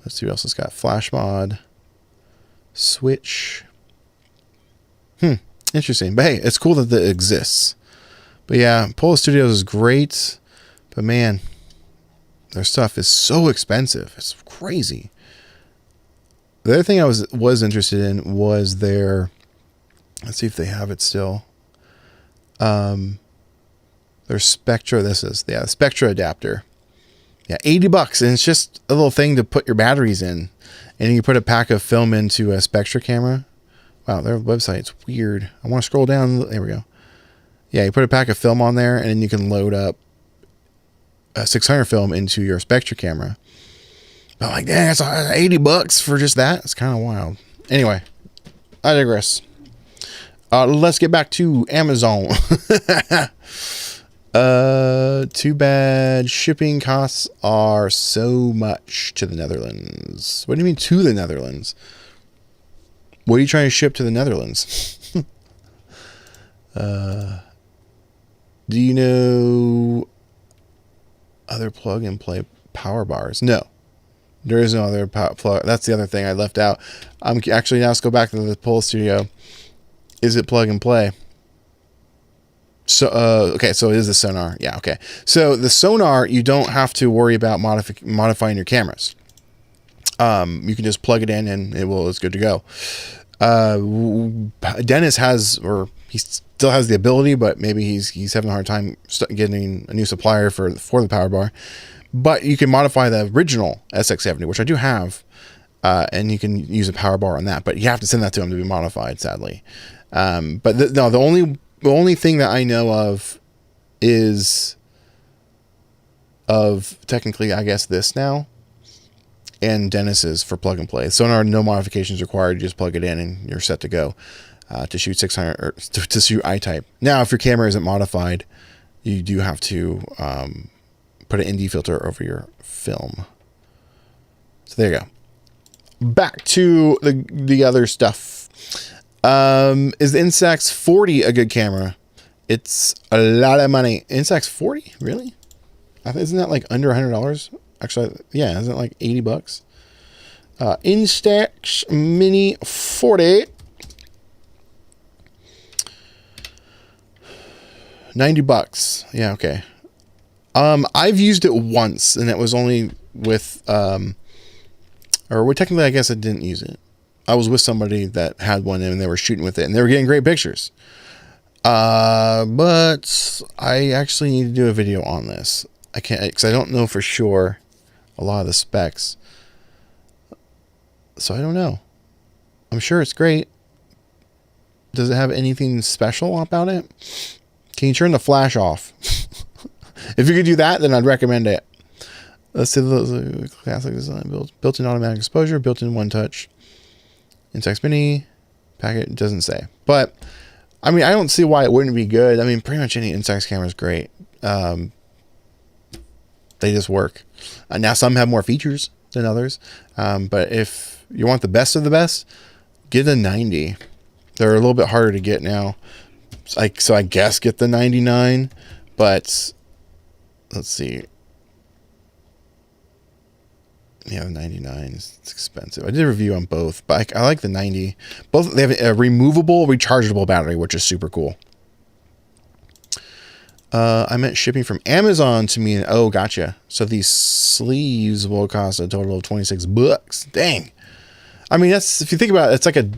see what else it's got. Flash mod, switch. Interesting. But hey, it's cool that it exists. But yeah, Polo Studios is great, but man, their stuff is so expensive. It's crazy. The other thing I was interested in was their, let's see if they have it still. Their Spectra. The Spectra adapter. Yeah, $80, and it's just a little thing to put your batteries in, and you put a pack of film into a Spectra camera. Wow, their website's weird. I want to scroll down. There we go. Yeah, you put a pack of film on there, and then you can load up a 600 film into your Spectra camera. But I'm like, dang, it's $80 for just that. It's kind of wild. Anyway, I digress. Let's get back to Amazon. Too bad shipping costs are so much to the Netherlands. What do you mean to the Netherlands? What are you trying to ship to the Netherlands? Do you know other plug and play power bars? No, there is no other plug. That's the other thing I left out. Actually, now let's go back to the Polo Studio. Is it plug and play? So, okay, so it is the sonar. Yeah, okay. So the sonar, you don't have to worry about modifying your cameras. You can just plug it in and it's good to go. Dennis has, or he still has the ability, but maybe he's having a hard time getting a new supplier for the power bar. But you can modify the original SX70, which I do have, and you can use a power bar on that. But you have to send that to him to be modified, sadly. But the only thing that I know of is technically, I guess, this now. And Dennis's for plug and play. Sonar, no modifications required. You just plug it in and you're set to go to shoot 600 or to shoot I-type. Now, if your camera isn't modified, you do have to put an ND filter over your film. So there you go. Back to the other stuff. Is the Instax 40 a good camera? It's a lot of money. Instax 40, really? Isn't that like under $100? Actually, yeah, isn't it like $80? Instax Mini 40. $90. Yeah, okay. I've used it once, and it was only with, technically, I guess I didn't use it. I was with somebody that had one, and they were shooting with it, and they were getting great pictures. But I actually need to do a video on this. I can't, because I don't know for sure a lot of the specs. So I don't know. I'm sure it's great. Does it have anything special about it? Can you turn the flash off? If you could do that, then I'd recommend it. Let's see the classic design, built-in automatic exposure, built-in one-touch. Instax Mini packet, doesn't say. But I mean, I don't see why it wouldn't be good. I mean, pretty much any Instax camera is great. They just work. Now some have more features than others, but if you want the best of the best, get a 90. They're a little bit harder to get now. So I guess get the 99, but let's see. Yeah, the 99 is expensive. I did a review on both, but I like the 90. Both, they have a removable, rechargeable battery, which is super cool. I meant shipping from Amazon to me. Oh, gotcha. So these sleeves will cost a total of $26. Dang. I mean, that's, if you think about it, it's like a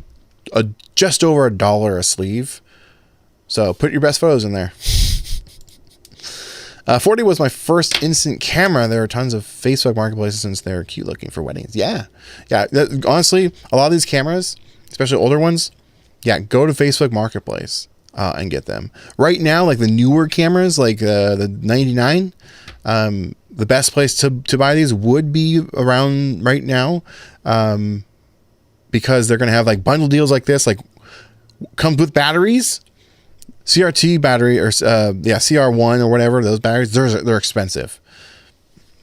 just over $1 a sleeve. So put your best photos in there. 40 was my first instant camera. There are tons of Facebook marketplaces since they're cute looking for weddings. Yeah. Honestly, a lot of these cameras, especially older ones, go to Facebook Marketplace and get them. Right now, like the newer cameras, like the 99, the best place to buy these would be around right now, because they're going to have like bundle deals like this, like comes with batteries. CRT battery or CR1 or whatever, those batteries, they're expensive.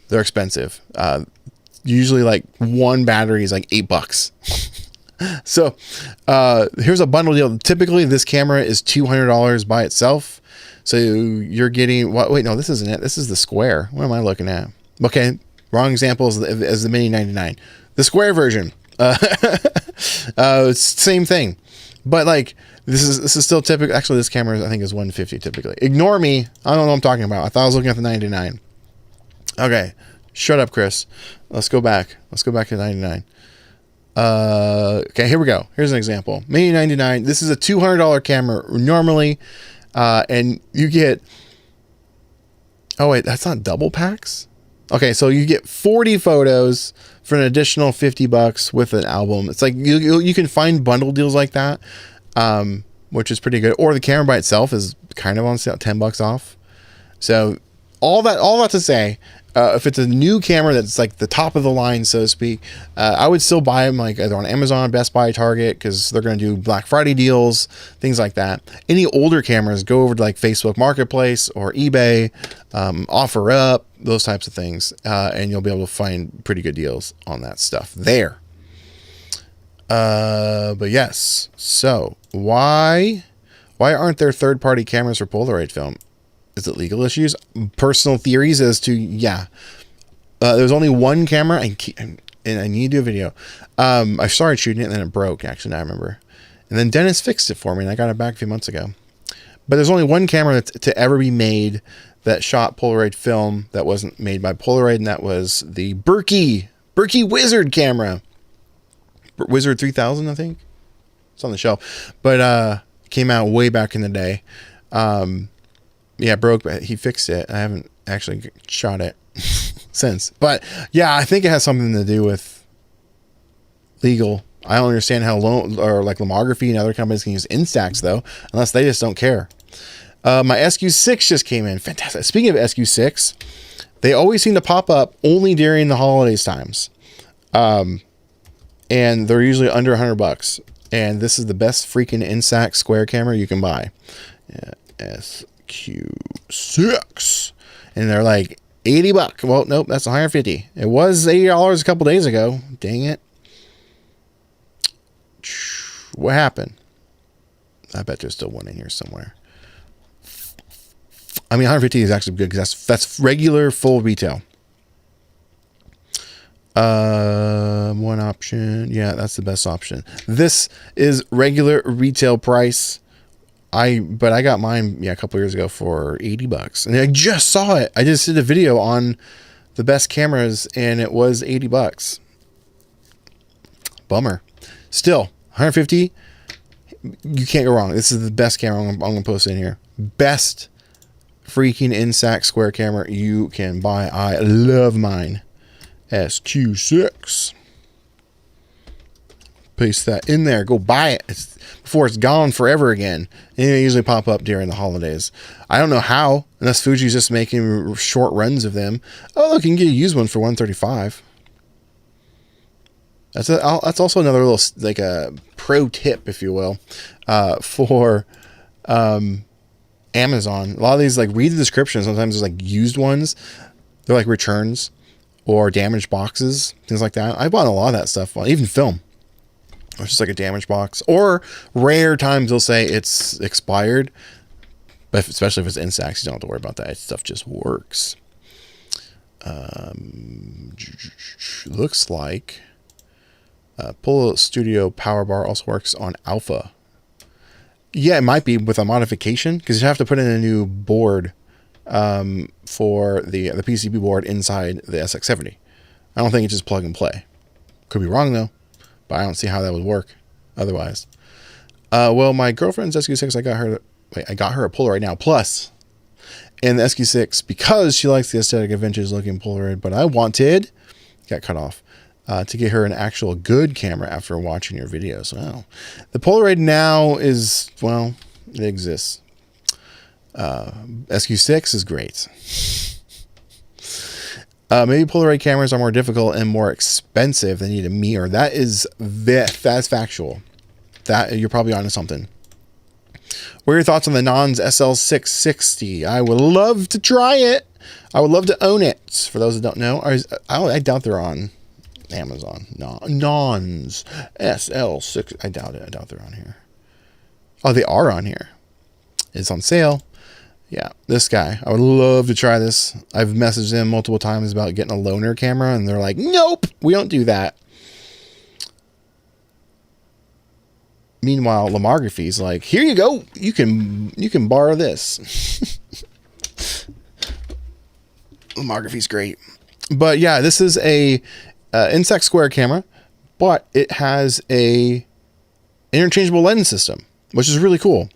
They're expensive. Usually like one battery is like $8. So here's a bundle deal. Typically this camera is $200 by itself. So you're getting what? Wait, no, this isn't it. This is the Square. What am I looking at? Okay, wrong example as the Mini 99. The Square version. It's same thing, but like. This is still typical. Actually, this camera I think is $150 typically. Ignore me. I don't know what I'm talking about. I thought I was looking at the 99. Okay, shut up, Chris. Let's go back. Let's go back to 99. Okay, here we go. Here's an example. Mini 99. This is a $200 camera normally, and you get. Oh wait, that's not double packs. Okay, so you get 40 photos for an additional $50 with an album. It's like you can find bundle deals like that. Which is pretty good. Or the camera by itself is kind of on sale, $10 off. So all that to say, if it's a new camera that's like the top of the line, so to speak, I would still buy them like either on Amazon, Best Buy, Target, because they're going to do Black Friday deals, things like that. Any older cameras, go over to like Facebook Marketplace or eBay, OfferUp, those types of things, and you'll be able to find pretty good deals on that stuff there. But yes, so why aren't there third-party cameras for Polaroid film? Is it legal issues? Personal theories as to, there's only one camera and I need to do a video. I started shooting it and then it broke, actually, now I remember. And then Dennis fixed it for me and I got it back a few months ago. But there's only one camera that's to ever be made that shot Polaroid film that wasn't made by Polaroid, and that was the Berkey Wizard camera. Wizard 3000, I think. It's on the shelf, but came out way back in the day. It broke, but he fixed it. I haven't actually shot it since, but yeah, I think it has something to do with legal. I don't understand how like Lomography and other companies can use Instax though, unless they just don't care. My SQ6 just came in. Fantastic. Speaking of SQ6, they always seem to pop up only during the holidays times. And they're usually under $100. And this is the best freaking Instax square camera you can buy. Yeah, SQ6. And they're like $80. Well, nope, that's $150. It was $80 a couple days ago. Dang it. What happened? I bet there's still one in here somewhere. I mean, $150 is actually good because that's regular full retail. One option. Yeah, that's the best option. This is regular retail price. But I got mine, a couple years ago for $80. And I just saw it. I just did a video on the best cameras and it was $80. Bummer. Still, $150. You can't go wrong. This is the best camera. I'm going to post it in here. Best freaking Instax square camera you can buy. I love mine. SQ6. Paste that in there. Go buy it before it's gone forever again. And they usually pop up during the holidays. I don't know how, unless Fuji's just making short runs of them. Oh, look, you can get a used one for $135. That's also another little like a pro tip, if you will, for Amazon. A lot of these, like, read the description. Sometimes there's like used ones. They're like returns or damaged boxes, things like that. I bought a lot of that stuff, even film. It's just like a damaged box, or rare times they'll say it's expired, but especially if it's Instax, you don't have to worry about that. Stuff just works. Looks like Polo Studio Power Bar also works on Alpha. Yeah, it might be with a modification, because you have to put in a new board for the PCB board inside the SX70. I don't think it's just plug and play. Could be wrong though, but I don't see how that would work otherwise. Well, my girlfriend's SQ6, I got her a Polaroid now Plus, and the SQ6, because she likes the aesthetic of vintage looking Polaroid, but I wanted, got cut off, to get her an actual good camera after watching your videos. Well, the Polaroid now is, well, it exists. SQ6 is great. Maybe Polaroid cameras are more difficult and more expensive. They need a mirror. That's factual. That you're probably onto something. What are your thoughts on the Nons SL660? I would love to try it. I would love to own it. For those that don't know, I doubt they're on Amazon. Nons SL6. I doubt it. I doubt they're on here. Oh, they are on here. It's on sale. Yeah, this guy. I would love to try this. I've messaged them multiple times about getting a loaner camera, and they're like, nope, we don't do that. Meanwhile, Lomography's like, here you go. You can borrow this. Lomography's great. But yeah, this is a Instax square camera, but it has a interchangeable lens system, which is really cool.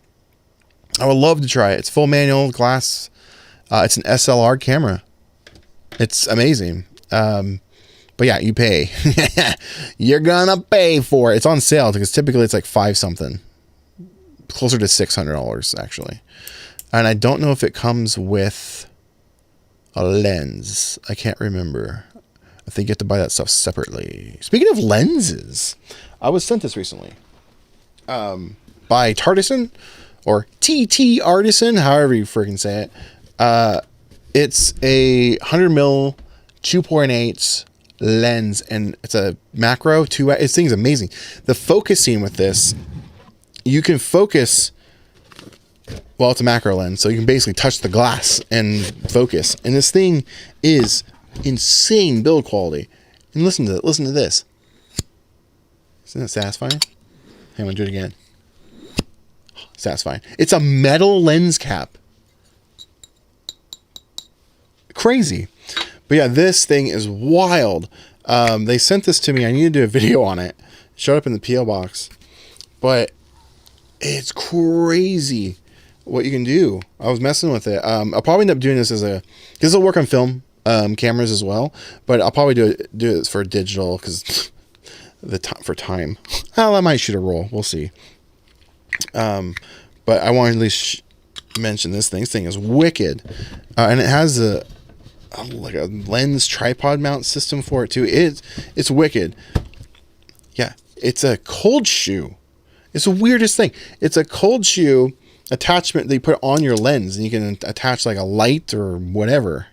I would love to try it. It's full manual glass. It's an SLR camera. It's amazing. But yeah, you pay. You're gonna pay for it. It's on sale because typically it's like $5 something, closer to $600 actually. And I don't know if it comes with a lens. I can't remember. I think you have to buy that stuff separately. Speaking of lenses, I was sent this recently by Tardison. Or TT Artisan, however you freaking say it. It's a 100mm 2.8 lens, and it's a macro 2. This thing's amazing. The focusing with this, you can focus. Well, it's a macro lens, so you can basically touch the glass and focus. And this thing is insane build quality. And listen to it. Listen to this. Isn't that satisfying? I'm gonna do it again. Satisfying. It's a metal lens cap. Crazy. But yeah, this thing is wild. They sent this to me. I need to do a video on it. It showed up in the PO box. But it's crazy what you can do. I was messing with it. I'll probably end up doing this because this will work on film cameras as well. But I'll probably do it for digital because for time. Well, I might shoot a roll. We'll see. But I want to at least mention this thing. This thing is wicked, and it has like a lens tripod mount system for it too. It's wicked. Yeah, it's a cold shoe. It's the weirdest thing. It's a cold shoe attachment they put on your lens, and you can attach like a light or whatever.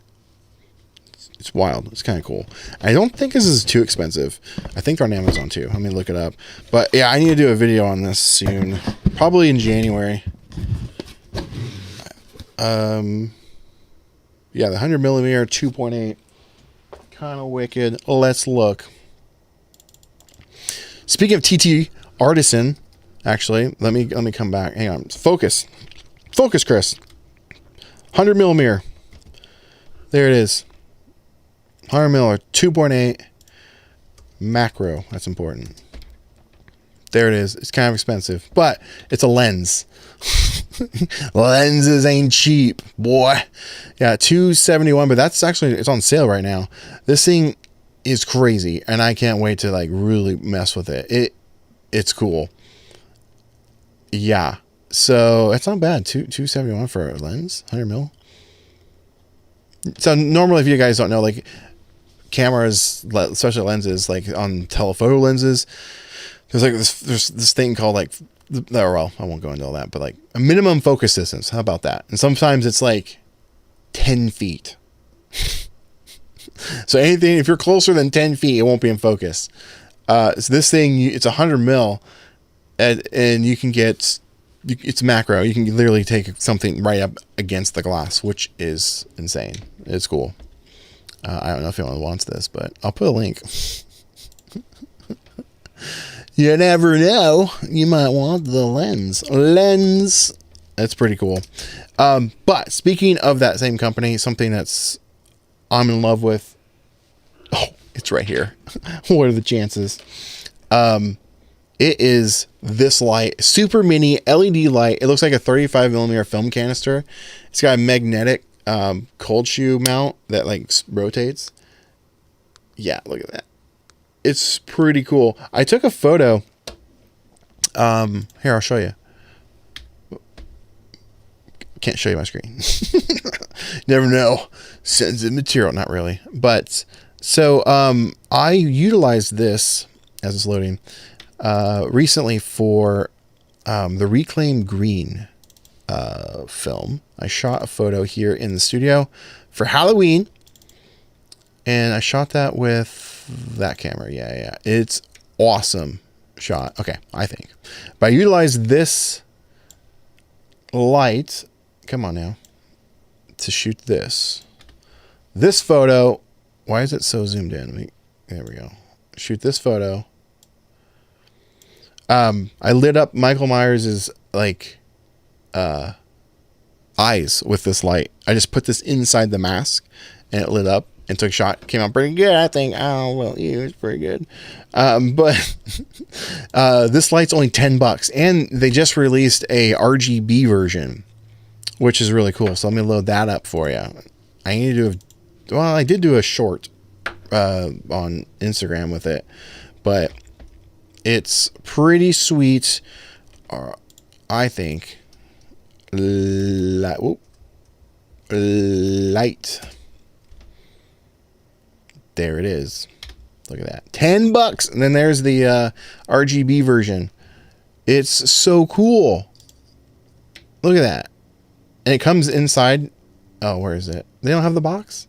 It's wild. It's kind of cool. I don't think this is too expensive. I think they're on Amazon too. Let me look it up. But yeah, I need to do a video on this soon. Probably in January. Yeah, the 100mm 2.8. Kind of wicked. Let's look. Speaking of TT Artisan, actually, let me come back. Hang on. Focus. Focus, Chris. 100mm. There it is. 100mm 2.8 macro. That's important. There it is. It's kind of expensive, but it's a lens. Lenses ain't cheap, boy. Yeah, $271, but that's actually, it's on sale right now. This thing is crazy, and I can't wait to like really mess with it. It's cool. Yeah, so it's not bad. $271 for a lens, 100mm. So normally, if you guys don't know, like cameras, especially lenses, like on telephoto lenses, there's like there's this thing called like, well, I won't go into all that, but like a minimum focus distance. How about that? And sometimes it's like 10 feet. So anything, if you're closer than 10 feet, it won't be in focus. So this thing, it's 100 mil, and you can get, it's macro. You can literally take something right up against the glass, which is insane. It's cool. I don't know if anyone wants this, but I'll put a link. You never know. You might want the lens. That's pretty cool. But speaking of that same company, something that's I'm in love with. Oh, it's right here. What are the chances? It is this light, super mini LED light. It looks like a 35 millimeter film canister. It's got a magnetic cold shoe mount that like rotates. Yeah, look at that. It's pretty cool. I took a photo. Here, I'll show you. Can't show you my screen. Never know. Sensitive material. Not really. But so I utilized this as it's loading recently for the Reclaim Green film. I shot a photo here in the studio for Halloween, and I shot that with that camera. Yeah. It's awesome shot. Okay, I think. But I utilized this light, come on now, to shoot this photo. Why is it so zoomed in? There we go. Shoot this photo. I lit up Michael Myers's like eyes with this light. I just put this inside the mask and it lit up and took a shot. Came out pretty good, I think. Oh, well, it's pretty good. But this light's only $10, and they just released a RGB version, which is really cool. So let me load that up for you. I need to do I did do a short on Instagram with it, but it's pretty sweet. I think. Light. There it is. Look at that. $10. And then there's the RGB version. It's so cool. Look at that. And it comes inside. Oh, where is it? They don't have the box.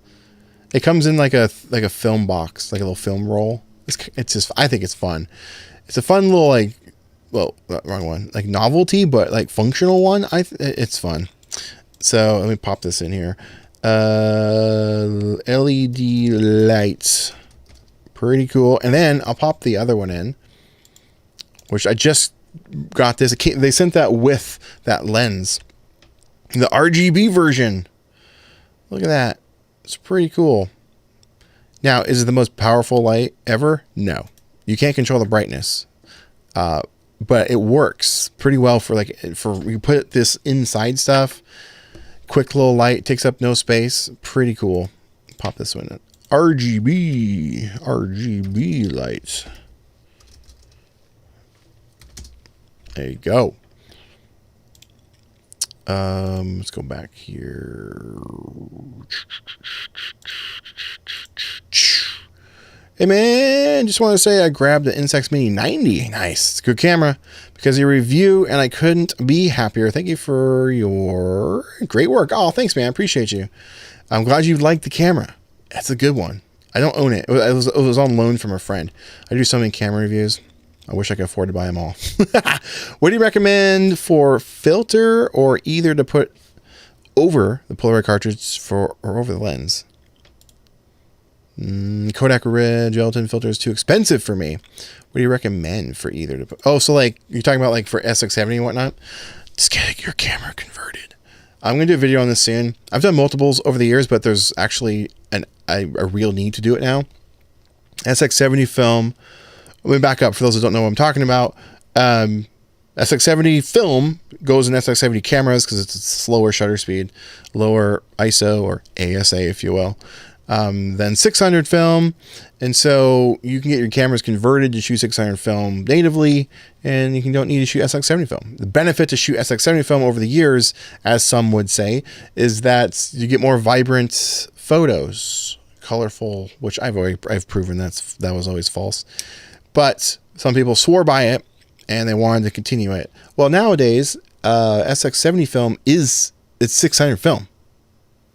It comes in like a film box, like a little film roll. It's just, I think it's fun. It's a fun little like, well, wrong one, like novelty, but like functional one. It's fun. So let me pop this in here. LED lights, pretty cool. And then I'll pop the other one in, which I just got this. They sent that with that lens, the RGB version. Look at that. It's pretty cool. Now, is it the most powerful light ever? No, you can't control the brightness. But it works pretty well for you put this inside stuff. Quick little light, takes up no space. Pretty cool. Pop this one in. RGB lights. There you go. Let's go back here. Hey man, just want to say I grabbed the Instax Mini 90. Nice. It's a good camera because of your review, and I couldn't be happier. Thank you for your great work. Oh, thanks, man. I appreciate you. I'm glad you liked the camera. That's a good one. I don't own it. It was on loan from a friend. I do so many camera reviews. I wish I could afford to buy them all. What do you recommend for filter, or either to put over the Polaroid cartridge or over the lens? Kodak Red gelatin filter is too expensive for me. What do you recommend for either to put? Oh, so like you're talking about like for SX70 and whatnot? Just get your camera converted. I'm going to do a video on this soon. I've done multiples over the years, but there's actually a real need to do it now. SX70 film. Let me back up for those who don't know what I'm talking about. SX70 film goes in SX70 cameras because it's a slower shutter speed, lower ISO or ASA, if you will. Then 600 film, and so you can get your cameras converted to shoot 600 film natively, and you don't need to shoot SX70 film. The benefit to shoot SX70 film over the years, as some would say, is that you get more vibrant photos, colorful, which I've proven that was always false. But some people swore by it, and they wanted to continue it. Well, nowadays, SX70 film it's 600 film.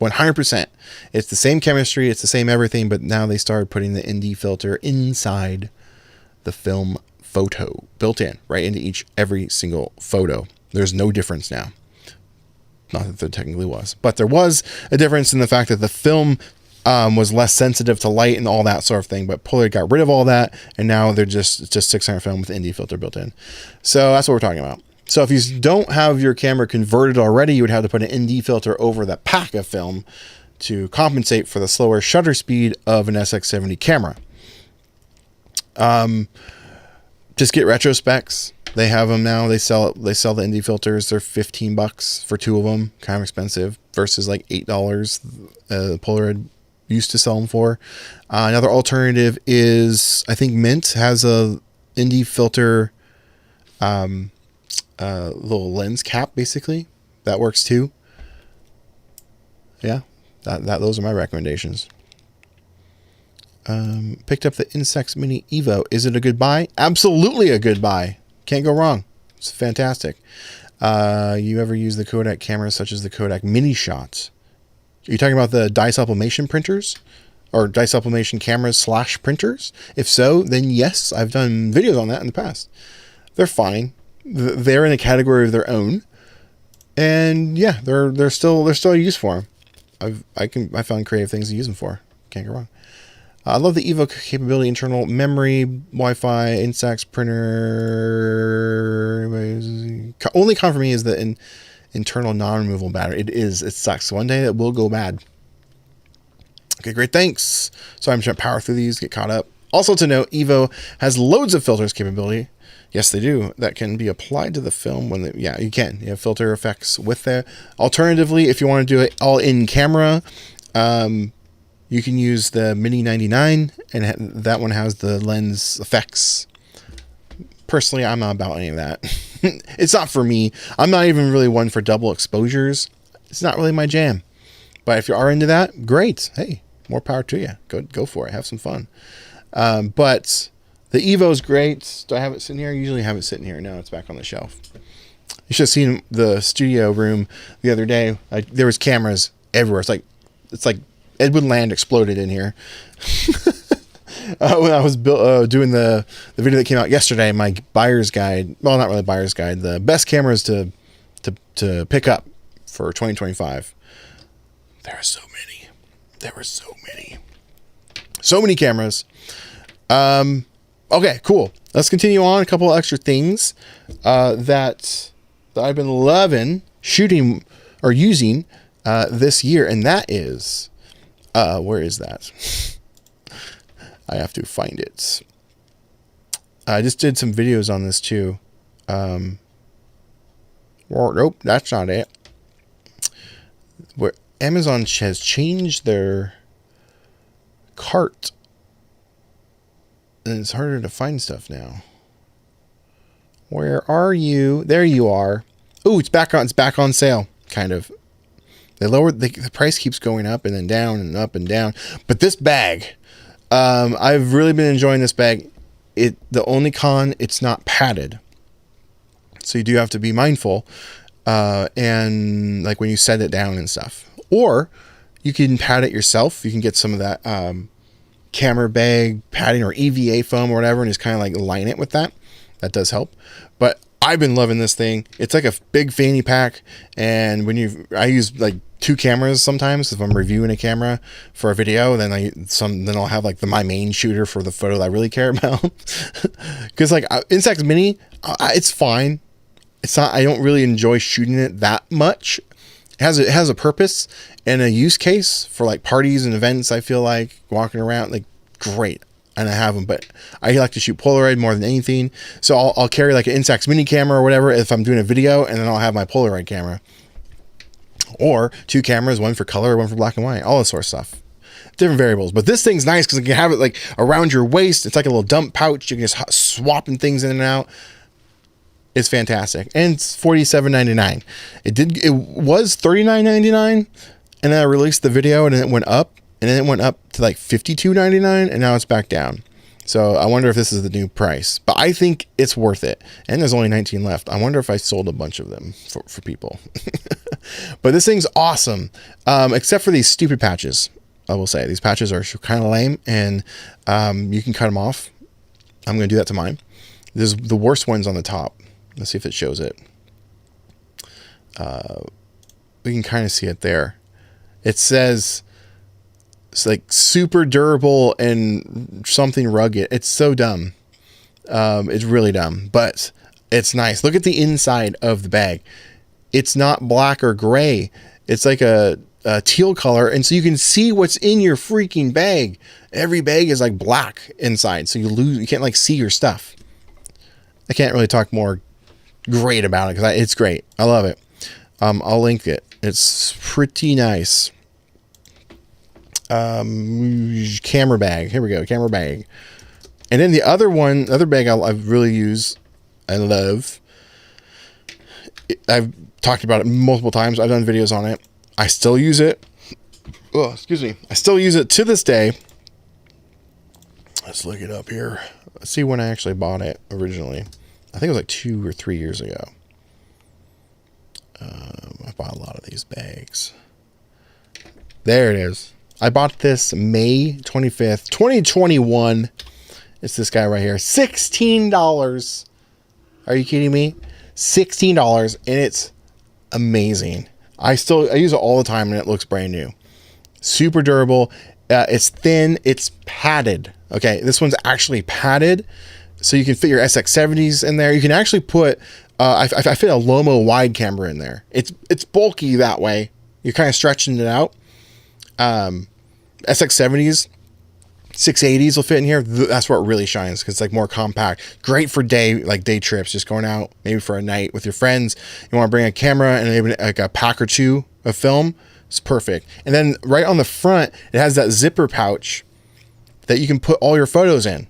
100%. It's the same chemistry, it's the same everything, but now they started putting the ND filter inside the film photo, built in right into every single photo. There's no difference now. Not that there technically was, but there was a difference in the fact that the film was less sensitive to light and all that sort of thing, but Polaroid got rid of all that, and now they're just 600 film with ND filter built in. So that's what we're talking about. So if you don't have your camera converted already, you would have to put an ND filter over that pack of film to compensate for the slower shutter speed of an SX70 camera. Just get retro specs. They have them now. They sell the ND filters. They're $15 for 2 of them. Kind of expensive versus like $8 Polaroid used to sell them for. Another alternative is, I think Mint has a ND filter little lens cap, basically. That works too. Yeah, those are my recommendations. Picked up the Instax Mini Evo. Is it a good buy? Absolutely a good buy. Can't go wrong. It's fantastic. You ever use the Kodak cameras such as the Kodak Mini Shots? Are you talking about the dye sublimation printers or dye sublimation cameras / printers? If so, then yes, I've done videos on that in the past. They're fine. They're in a category of their own, and yeah, they're still used for them. I found creative things to use them for. Can't go wrong. I love the Evo capability, internal memory, Wi-Fi, Instax printer. Only con for me is the internal non-removable battery. It sucks. One day it will go bad. Okay, great, thanks. So I'm trying to power through these, get caught up. Also to note, Evo has loads of filters capability. Yes, they do. That can be applied to the film when yeah, you can. You have filter effects with that. Alternatively, if you want to do it all in camera, you can use the Mini 99, and that one has the lens effects. Personally, I'm not about any of that. It's not for me. I'm not even really one for double exposures. It's not really my jam. But if you are into that, great. Hey, more power to you. Go for it. Have some fun. But the Evo is great. Do I have it sitting here? I usually have it sitting here. No, it's back on the shelf. You should have seen the studio room the other day. There was cameras everywhere. It's like Edwin Land exploded in here. When I was doing the video that came out yesterday, my buyer's guide. Well, not really buyer's guide. The best cameras to pick up for 2025. There are so many. There were so many. So many cameras. Okay, cool. Let's continue on. A couple of extra things that I've been loving shooting or using this year, and that is where is that? I have to find it. I just did some videos on this too. Nope, that's not it. Where Amazon has changed their cart, and it's harder to find stuff now. Where are you? There you are. Oh, it's back on sale, kind of. They lowered the price, keeps going up and then down and up and down. But this bag, I've really been enjoying this bag. The only con, it's not padded, so you do have to be mindful, and like when you set it down and stuff. Or you can pad it yourself. You can get some of that camera bag padding or EVA foam or whatever, and just kind of like line it with that. That does help. But I've been loving this thing. It's like a big fanny pack, and I use like 2 cameras sometimes if I'm reviewing a camera for a video. Then I'll have like my main shooter for the photo that I really care about. Because like Instax Mini, it's fine. It's not. I don't really enjoy shooting it that much. It has a purpose and a use case for like parties and events. I feel like walking around, like, great. And I have them, but I like to shoot Polaroid more than anything. So I'll carry like an Instax Mini camera or whatever if I'm doing a video, and then I'll have my Polaroid camera. Or 2 cameras, one for color, one for black and white, all this sort of stuff. Different variables. But this thing's nice because you can have it like around your waist. It's like a little dump pouch. You can just swapping things in and out. It's fantastic. And it's $47.99. It was $39.99, and then I released the video and it went up. And then it went up to like $52.99, and now it's back down. So I wonder if this is the new price, but I think it's worth it. And there's only 19 left. I wonder if I sold a bunch of them for people. But this thing's awesome, except for these stupid patches. I will say these patches are kind of lame, and you can cut them off. I'm going to do that to mine. There's the worst ones on the top. Let's see if it shows it. We can kind of see it there. It says it's like super durable and something rugged. It's so dumb. It's really dumb, but it's nice. Look at the inside of the bag. It's not black or gray. It's like a teal color, and so you can see what's in your freaking bag. Every bag is like black inside, so you can't like see your stuff. I can't really talk more great about it because it's great. I love it. I'll link it. It's pretty nice. Camera bag. Here we go. Camera bag. And then the other bag I really use, I love. I've talked about it multiple times. I've done videos on it. I still use it. Oh, excuse me. I still use it to this day. Let's look it up here. Let's see when I actually bought it originally. I think it was like 2 or 3 years ago. I bought a lot of these bags. There it is. I bought this May 25th, 2021. It's this guy right here. $16. Are you kidding me? $16, and it's amazing. I use it all the time, and it looks brand new. Super durable. It's thin. It's padded. Okay, this one's actually padded, so you can fit your SX70s in there. You can actually put I fit a Lomo wide camera in there. It's bulky that way. You're kind of stretching it out. SX70s, 680s will fit in here. That's where it really shines because it's like more compact. Great for day trips, just going out maybe for a night with your friends. You want to bring a camera and maybe like a pack or two of film. It's perfect. And then right on the front, it has that zipper pouch that you can put all your photos in.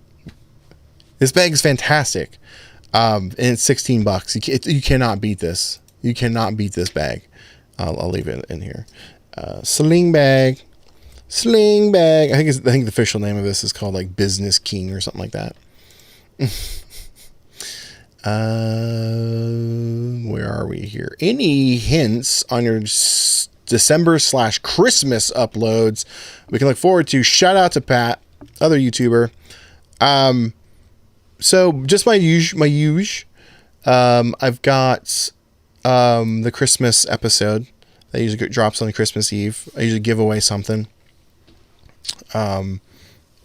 This bag is fantastic. And it's $16. You cannot beat this. You cannot beat this bag. I'll leave it in here. Sling bag. I think the official name of this is called like Business King or something like that. Where are we here? Any hints on your December/Christmas uploads we can look forward to? Shout out to Pat, other YouTuber. So just my huge. I've got the Christmas episode that usually drops on Christmas Eve. I usually give away something. A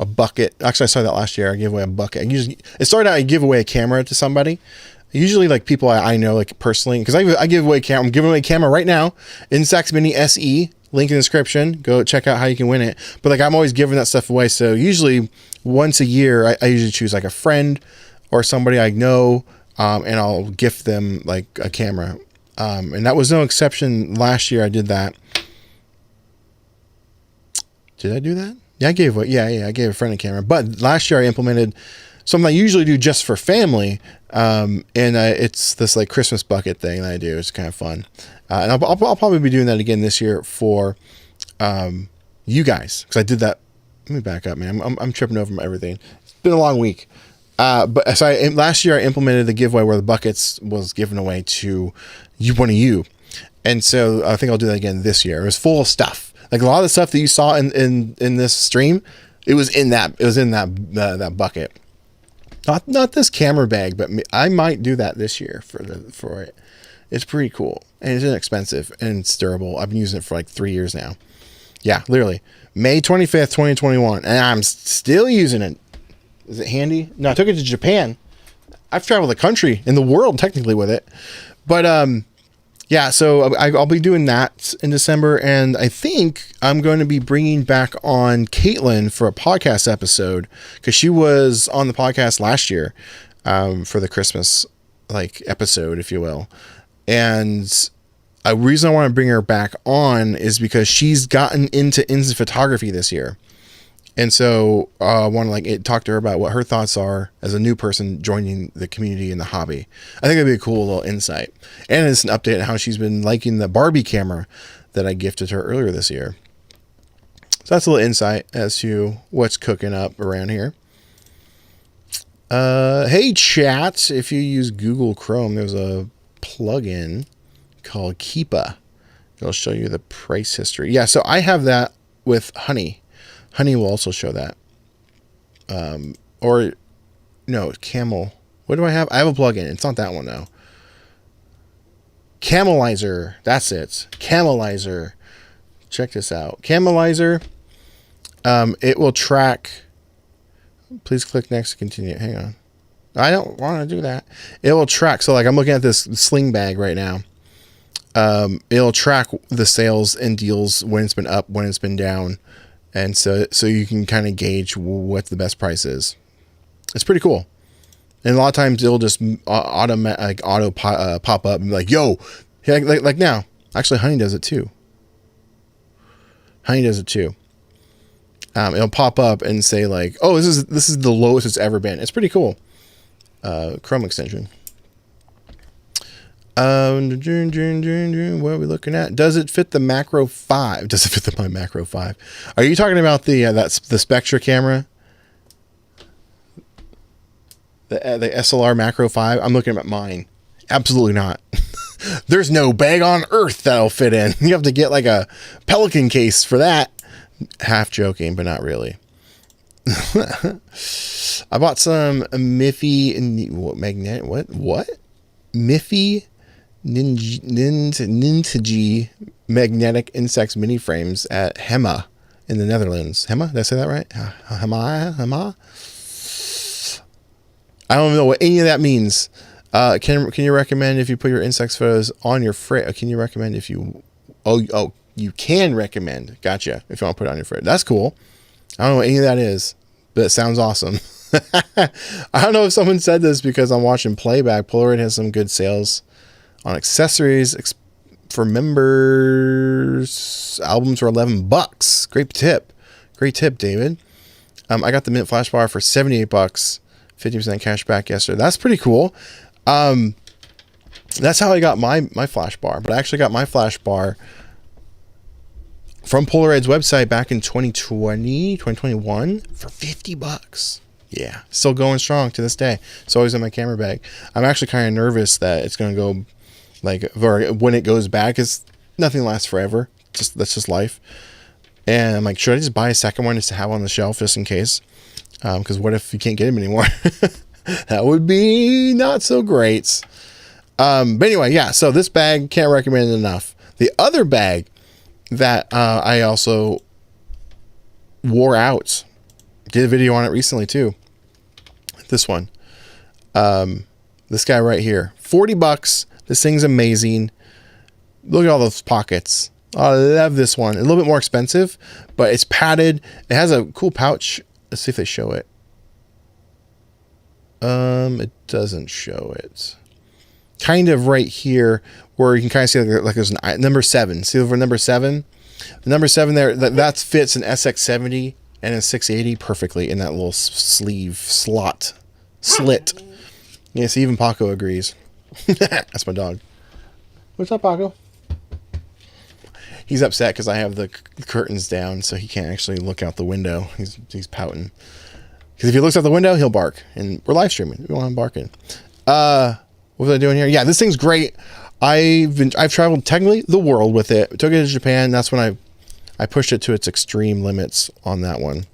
bucket. Actually, I started that last year. I gave away a bucket. It started out I give away a camera to somebody. Usually like people I know like personally, because I give away a camera. I'm giving away a camera right now. Instax Mini SE. Link in the description. Go check out how you can win it. But like I'm always giving that stuff away. So usually once a year, I usually choose like a friend or somebody I know, and I'll gift them like a camera. And that was no exception. Last year I did that. Did I do that? Yeah, I gave a friend a camera. But last year I implemented something I usually do just for family. And it's this like Christmas bucket thing that I do. It's kind of fun. And I'll probably be doing that again this year for you guys, because I did that. Let me back up, man. I'm tripping over everything. It's been a long week. But so last year I implemented the giveaway where the buckets was given away to one of you. And so I think I'll do that again this year. It was full of stuff. Like a lot of the stuff that you saw in this stream, it was in that bucket. Not this camera bag, but I might do that this year for it. It's pretty cool, and it's inexpensive, and it's durable. I've been using it for like 3 years now. Yeah, literally. May 25th, 2021, and I'm still using it. Is it handy? No, I took it to Japan. I've traveled the country and the world technically with it. But yeah, so I'll be doing that in December, and I think I'm going to be bringing back on Caitlin for a podcast episode, because she was on the podcast last year for the Christmas like episode, if you will. And a reason I want to bring her back on is because she's gotten into instant photography this year. And so I want to talk to her about what her thoughts are as a new person joining the community and the hobby. I think it'd be a cool little insight. And it's an update on how she's been liking the Barbie camera that I gifted her earlier this year. So that's a little insight as to what's cooking up around here. Hey chat, if you use Google Chrome, there's a plugin called Keepa. It'll show you the price history. Yeah, so I have that with Honey. Honey will also show that. Or no, Camel. What do I have? I have a plugin. It's not that one though. Camelizer. That's it. Camelizer. Check this out. Camelizer. It will track. Please click next to continue. Hang on. I don't want to do that. It will track. So like I'm looking at this sling bag right now. It'll track the sales and deals when it's been up, when it's been down. And so you can kind of gauge what the best price is. It's pretty cool. And a lot of times it'll just auto pop up and be like, yo, like now. Actually, Honey does it too. Honey does it too. It'll pop up and say like, oh, this is the lowest it's ever been. It's pretty cool. Chrome extension. What are we looking at? Does it fit the Macro 5? Does it fit my Macro 5? Are you talking about the Spectra camera? The SLR Macro 5? I'm looking at mine. Absolutely not. There's no bag on earth that'll fit in. You have to get like a Pelican case for that. Half joking, but not really. I bought some Miffy magnetic. What? Miffy Ninja magnetic Instax mini frames at Hema in the Netherlands. Hema? Did I say that right? Hema? I don't know what any of that means. Can you recommend if you put your Instax photos on your fridge? Can you recommend if you... Oh, you can recommend. Gotcha. If you want to put it on your fridge. That's cool. I don't know what any of that is, but it sounds awesome. I don't know if someone said this because I'm watching Playback. Polaroid has some good sales on accessories for members. Albums for $11. Great tip. Great tip, David. I got the Mint Flash Bar for $78. 50% cash back yesterday. That's pretty cool. That's how I got my Flash Bar. But I actually got my Flash Bar from Polaroid's website back in 2021 for $50. Yeah, still going strong to this day. It's always in my camera bag. I'm actually kind of nervous that it's going to go, like, when it goes bad, because nothing lasts forever. That's just life. And I'm like, should I just buy a second one just to have on the shelf just in case? Because what if you can't get them anymore? That would be not so great. But anyway, yeah, so this bag, can't recommend it enough. The other bag that I also wore out, did a video on it recently too. This one. This guy right here. $40. This thing's amazing. Look at all those pockets. I love this one. A little bit more expensive, but it's padded. It has a cool pouch. Let's see if they show it. It doesn't show it. Kind of right here where you can kind of see like there's an number 7. See over number 7? The number 7 there, that fits an SX70 and a 680 perfectly in that little sleeve slit. Yes, even Paco agrees. That's my dog. What's up, Paco? He's upset because I have the curtains down, so he can't actually look out the window. He's pouting. Because if he looks out the window, he'll bark. And we're live streaming. We don't want him barking. What was I doing here? Yeah, this thing's great. I've traveled technically the world with it. Took it to Japan. That's when I pushed it to its extreme limits on that one.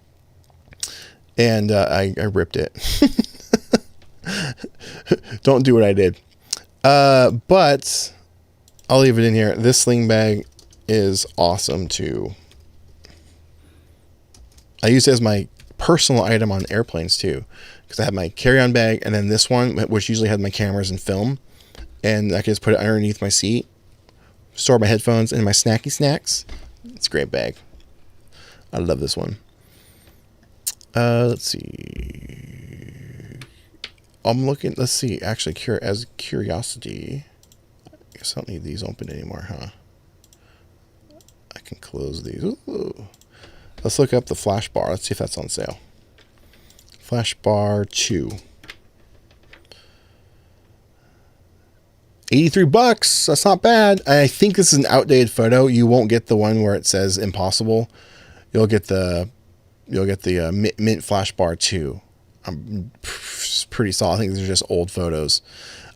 And I ripped it. Don't do what I did. But I'll leave it in here. This sling bag is awesome too. I use it as my personal item on airplanes too, because I have my carry-on bag and then this one, which usually had my cameras and film, and I can just put it underneath my seat, store my headphones and my snacky snacks. It's a great bag. I love this one. Let's see. I'm looking. Let's see. Actually, as curiosity, I guess I don't need these open anymore, huh? I can close these. Ooh. Let's look up the Flash Bar. Let's see if that's on sale. Flash Bar 2. $83. That's not bad. I think this is an outdated photo. You won't get the one where it says impossible. You'll get the Mint Flash Bar 2. I'm pretty solid. I think these are just old photos.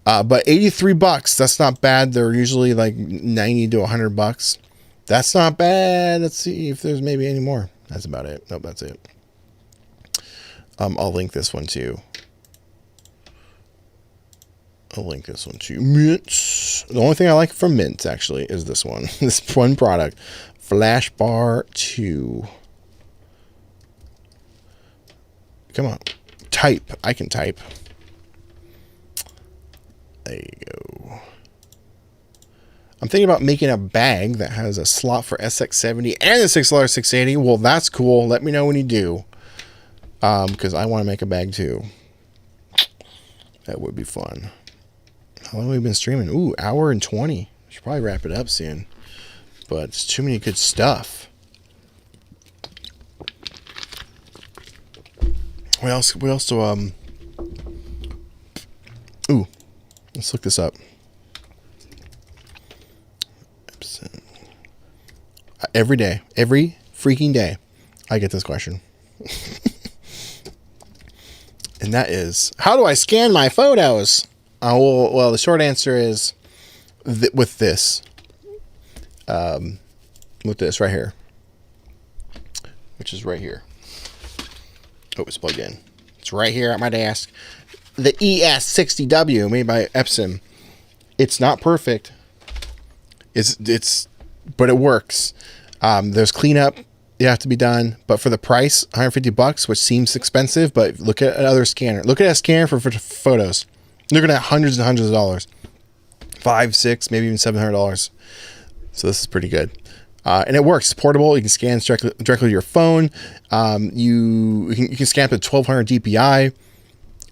But $83, that's not bad. They're usually like 90 to $100. That's not bad. Let's see if there's maybe any more. That's about it. Nope, that's it. I'll link this one too. Mint. The only thing I like from Mint actually is this one. This one product, Flash Bar 2. Come on, type. I can type. There you go. I'm thinking about making a bag that has a slot for SX70 and a $6.680. Well, that's cool. Let me know when you do. Because I want to make a bag too. That would be fun. How long have we been streaming? Ooh, hour and 20. Should probably wrap it up soon. But it's too many good stuff. What else do, ooh, let's look this up. Every day, every freaking day, I get this question. And that is, how do I scan my photos? Well, the short answer is with this right here, which is right here. Oh, it's plugged in. It's right here at my desk. The ES60W made by Epson. It's not perfect. But it works. There's cleanup you have to be done, but for the price, $150, which seems expensive, but look at another scanner. Look at a scanner for photos. You're looking at hundreds and hundreds of dollars. $500, $600, maybe even $700. So this is pretty good. And it works. It's portable. You can scan directly to your phone. You can scan up to 1200 DPI.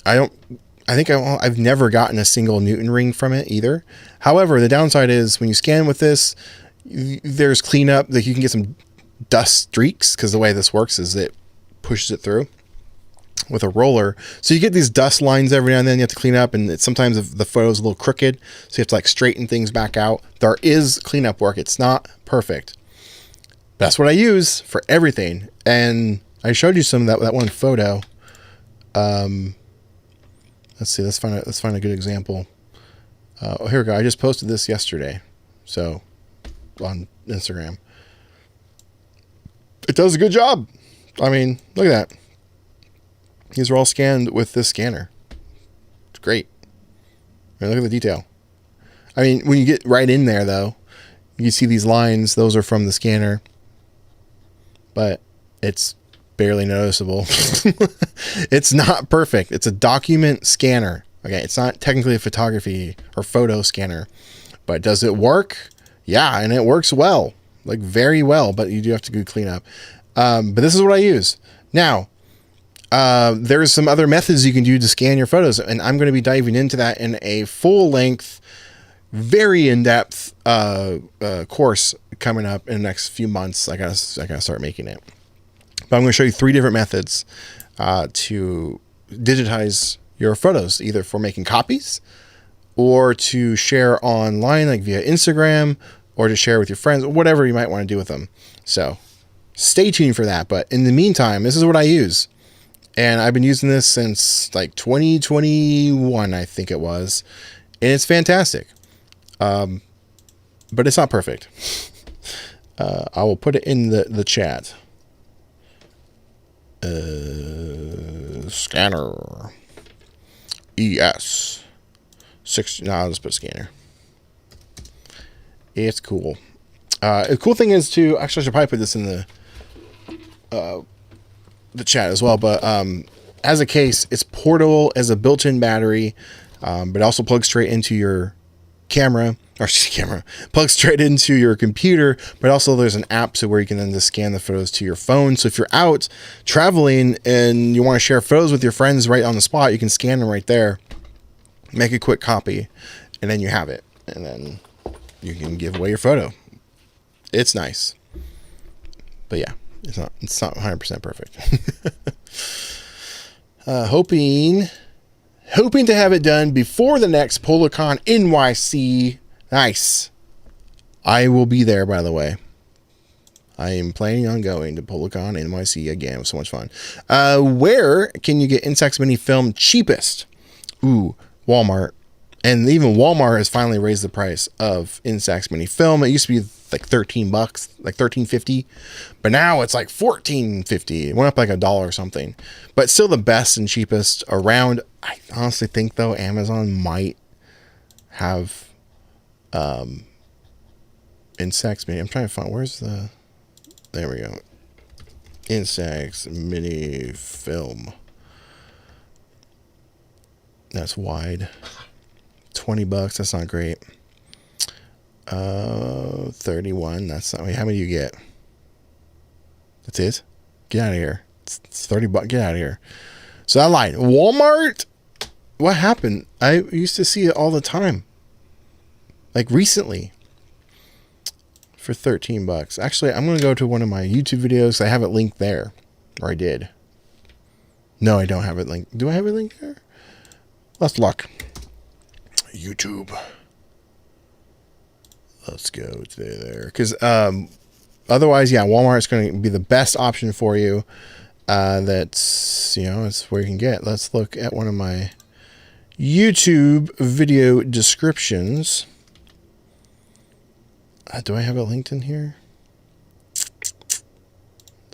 I've never gotten a single Newton ring from it either. However, the downside is when you scan with this, there's cleanup. Like you can get some dust streaks because the way this works is it pushes it through with a roller. So you get these dust lines every now and then you have to clean up, and sometimes the photo's a little crooked, so you have to like straighten things back out. There is cleanup work. It's not perfect. That's what I use for everything. And I showed you some of that one photo. Let's see. Let's find a good example. Here we go. I just posted this yesterday. So on Instagram. It does a good job. I mean, look at that. These are all scanned with this scanner. It's great. I mean, look at the detail. I mean, when you get right in there, though, you see these lines. Those are from the scanner. But it's barely noticeable. It's not perfect. It's a document scanner. Okay, it's not technically a photography or photo scanner. But does it work? Yeah, and it works well. Like, very well. But you do have to do cleanup. But this is what I use. Now, there's some other methods you can do to scan your photos, and I'm going to be diving into that in a full-length, very in-depth course coming up in the next few months. I gotta start making it. But I'm going to show you 3 different methods to digitize your photos, either for making copies or to share online, like via Instagram, or to share with your friends, whatever you might want to do with them. So stay tuned for that. But in the meantime, this is what I use. And I've been using this since like 2021, I think it was. And it's fantastic. But it's not perfect. I will put it in the chat. Scanner. ES. 6. No, I'll just put scanner. It's cool. The cool thing is to, actually I should probably put this in the chat as well, but as a case, it's portable as a built-in battery, but it also plugs straight into your plugs straight into your computer, but also there's an app so where you can then just scan the photos to your phone. So if you're out traveling and you want to share photos with your friends right on the spot, you can scan them right there, make a quick copy, and then you have it, and then you can give away your photo. It's nice, but yeah, it's not 100% perfect. Hoping to have it done before the next PolaCon NYC. Nice. I will be there, by the way. I am planning on going to PolaCon NYC again. It was so much fun. Where can you get Instax Mini film cheapest? Ooh, Walmart. And even Walmart has finally raised the price of Instax Mini Film. It used to be like $13, like $13.50, but now it's like $14.50. It went up like $1 or something, but still the best and cheapest around. I honestly think though Amazon might have Instax Mini. I'm trying to find there we go. Instax Mini Film. That's wide. $20. That's not great. 31. That's not. Wait, how many do you get? That's it. Get out of here. It's $30. Get out of here. So I lied. Walmart. What happened? I used to see it all the time. Like recently. For $13. Actually, I'm gonna go to one of my YouTube videos. I have it linked there, or I did. No, I don't have it linked. Do I have it linked there? Let's look. YouTube. Let's go to there, because otherwise, yeah, Walmart's going to be the best option for you. That's, you know, it's where you can get. Let's look at one of my YouTube video descriptions. Do I have it linked in here?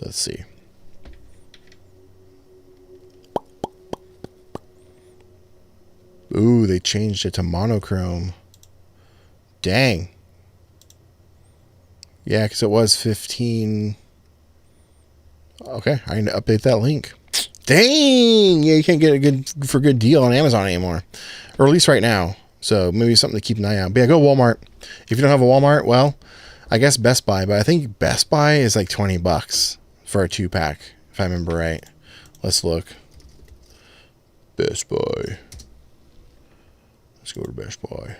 Let's see. Ooh, they changed it to monochrome. Dang. Yeah, because it was 15. Okay, I need to update that link. Dang! Yeah, you can't get a good deal on Amazon anymore. Or at least right now. So maybe something to keep an eye out. But yeah, go Walmart. If you don't have a Walmart, well, I guess Best Buy. But I think Best Buy is like $20 for a 2-pack, if I remember right. Let's look. Best Buy. Let's go to Best Buy.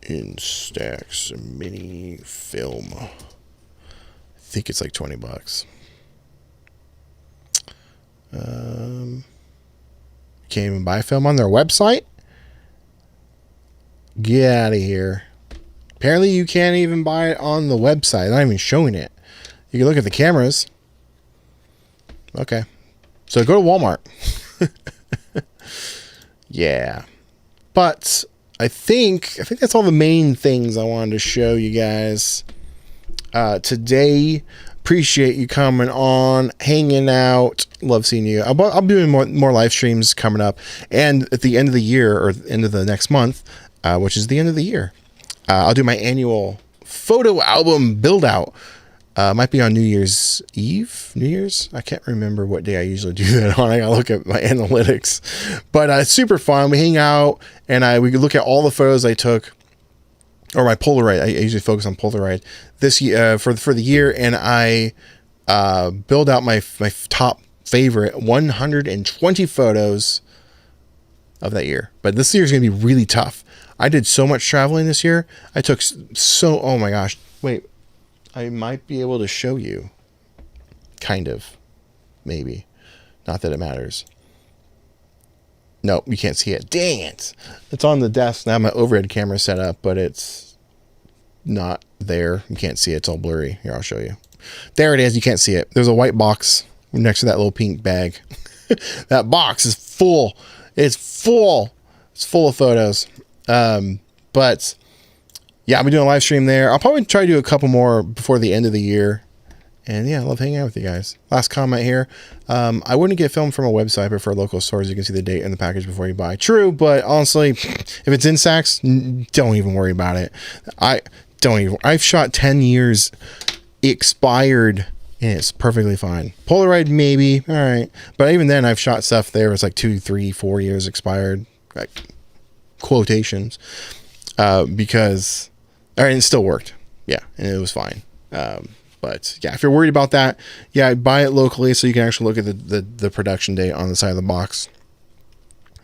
Instax Mini Film. I think it's like $20. Can't even buy film on their website? Get out of here. Apparently you can't even buy it on the website. Not even showing it. You can look at the cameras. Okay. So go to Walmart. Yeah. But I think that's all the main things I wanted to show you guys today. Appreciate you coming on, hanging out. Love seeing you. I'll be doing more live streams coming up, and at the end of the year or end of the next month, which is the end of the year, I'll do my annual photo album build out. Might be on New Year's Eve, New Year's. I can't remember what day I usually do that on. I gotta look at my analytics, but it's super fun. We hang out and we can look at all the photos I took, or my Polaroid. I usually focus on Polaroid this year for the year, and I build out my top favorite 120 photos of that year. But this year is gonna be really tough. I did so much traveling this year. I took oh my gosh, wait. I might be able to show you. Kind of. Maybe. Not that it matters. No, you can't see it. Dang it. It's on the desk. Now my overhead camera set up, but it's not there. You can't see it. It's all blurry. Here, I'll show you. There it is. You can't see it. There's a white box next to that little pink bag. That box is full. It's full. It's full of photos. But... yeah, I'll be doing a live stream there. I'll probably try to do a couple more before the end of the year. And yeah, I love hanging out with you guys. Last comment here. I wouldn't get film from a website, but for local stores, you can see the date and the package before you buy. True, but honestly, if it's Instax, don't even worry about it. I've shot 10 years expired, and it's perfectly fine. Polaroid, maybe. All right. But even then, I've shot stuff there. It's like 2, 3, 4 years expired. Like, quotations. Because... all right, it still worked. Yeah, and it was fine. But yeah, if you're worried about that, yeah, buy it locally so you can actually look at the production date on the side of the box.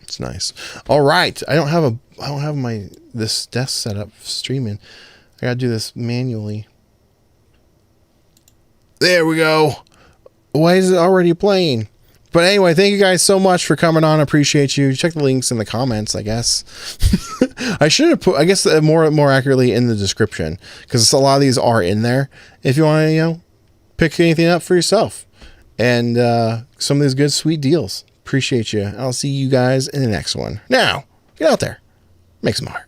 It's nice. All right, I don't have this desk set up streaming. I gotta do this manually. There we go. Why is it already playing? But anyway, thank you guys so much for coming on. I appreciate you. Check the links in the comments, I guess. I should have put, I guess, more accurately in the description, because a lot of these are in there. If you want to, pick anything up for yourself, and some of these good, sweet deals. Appreciate you. I'll see you guys in the next one. Now, get out there. Make some art.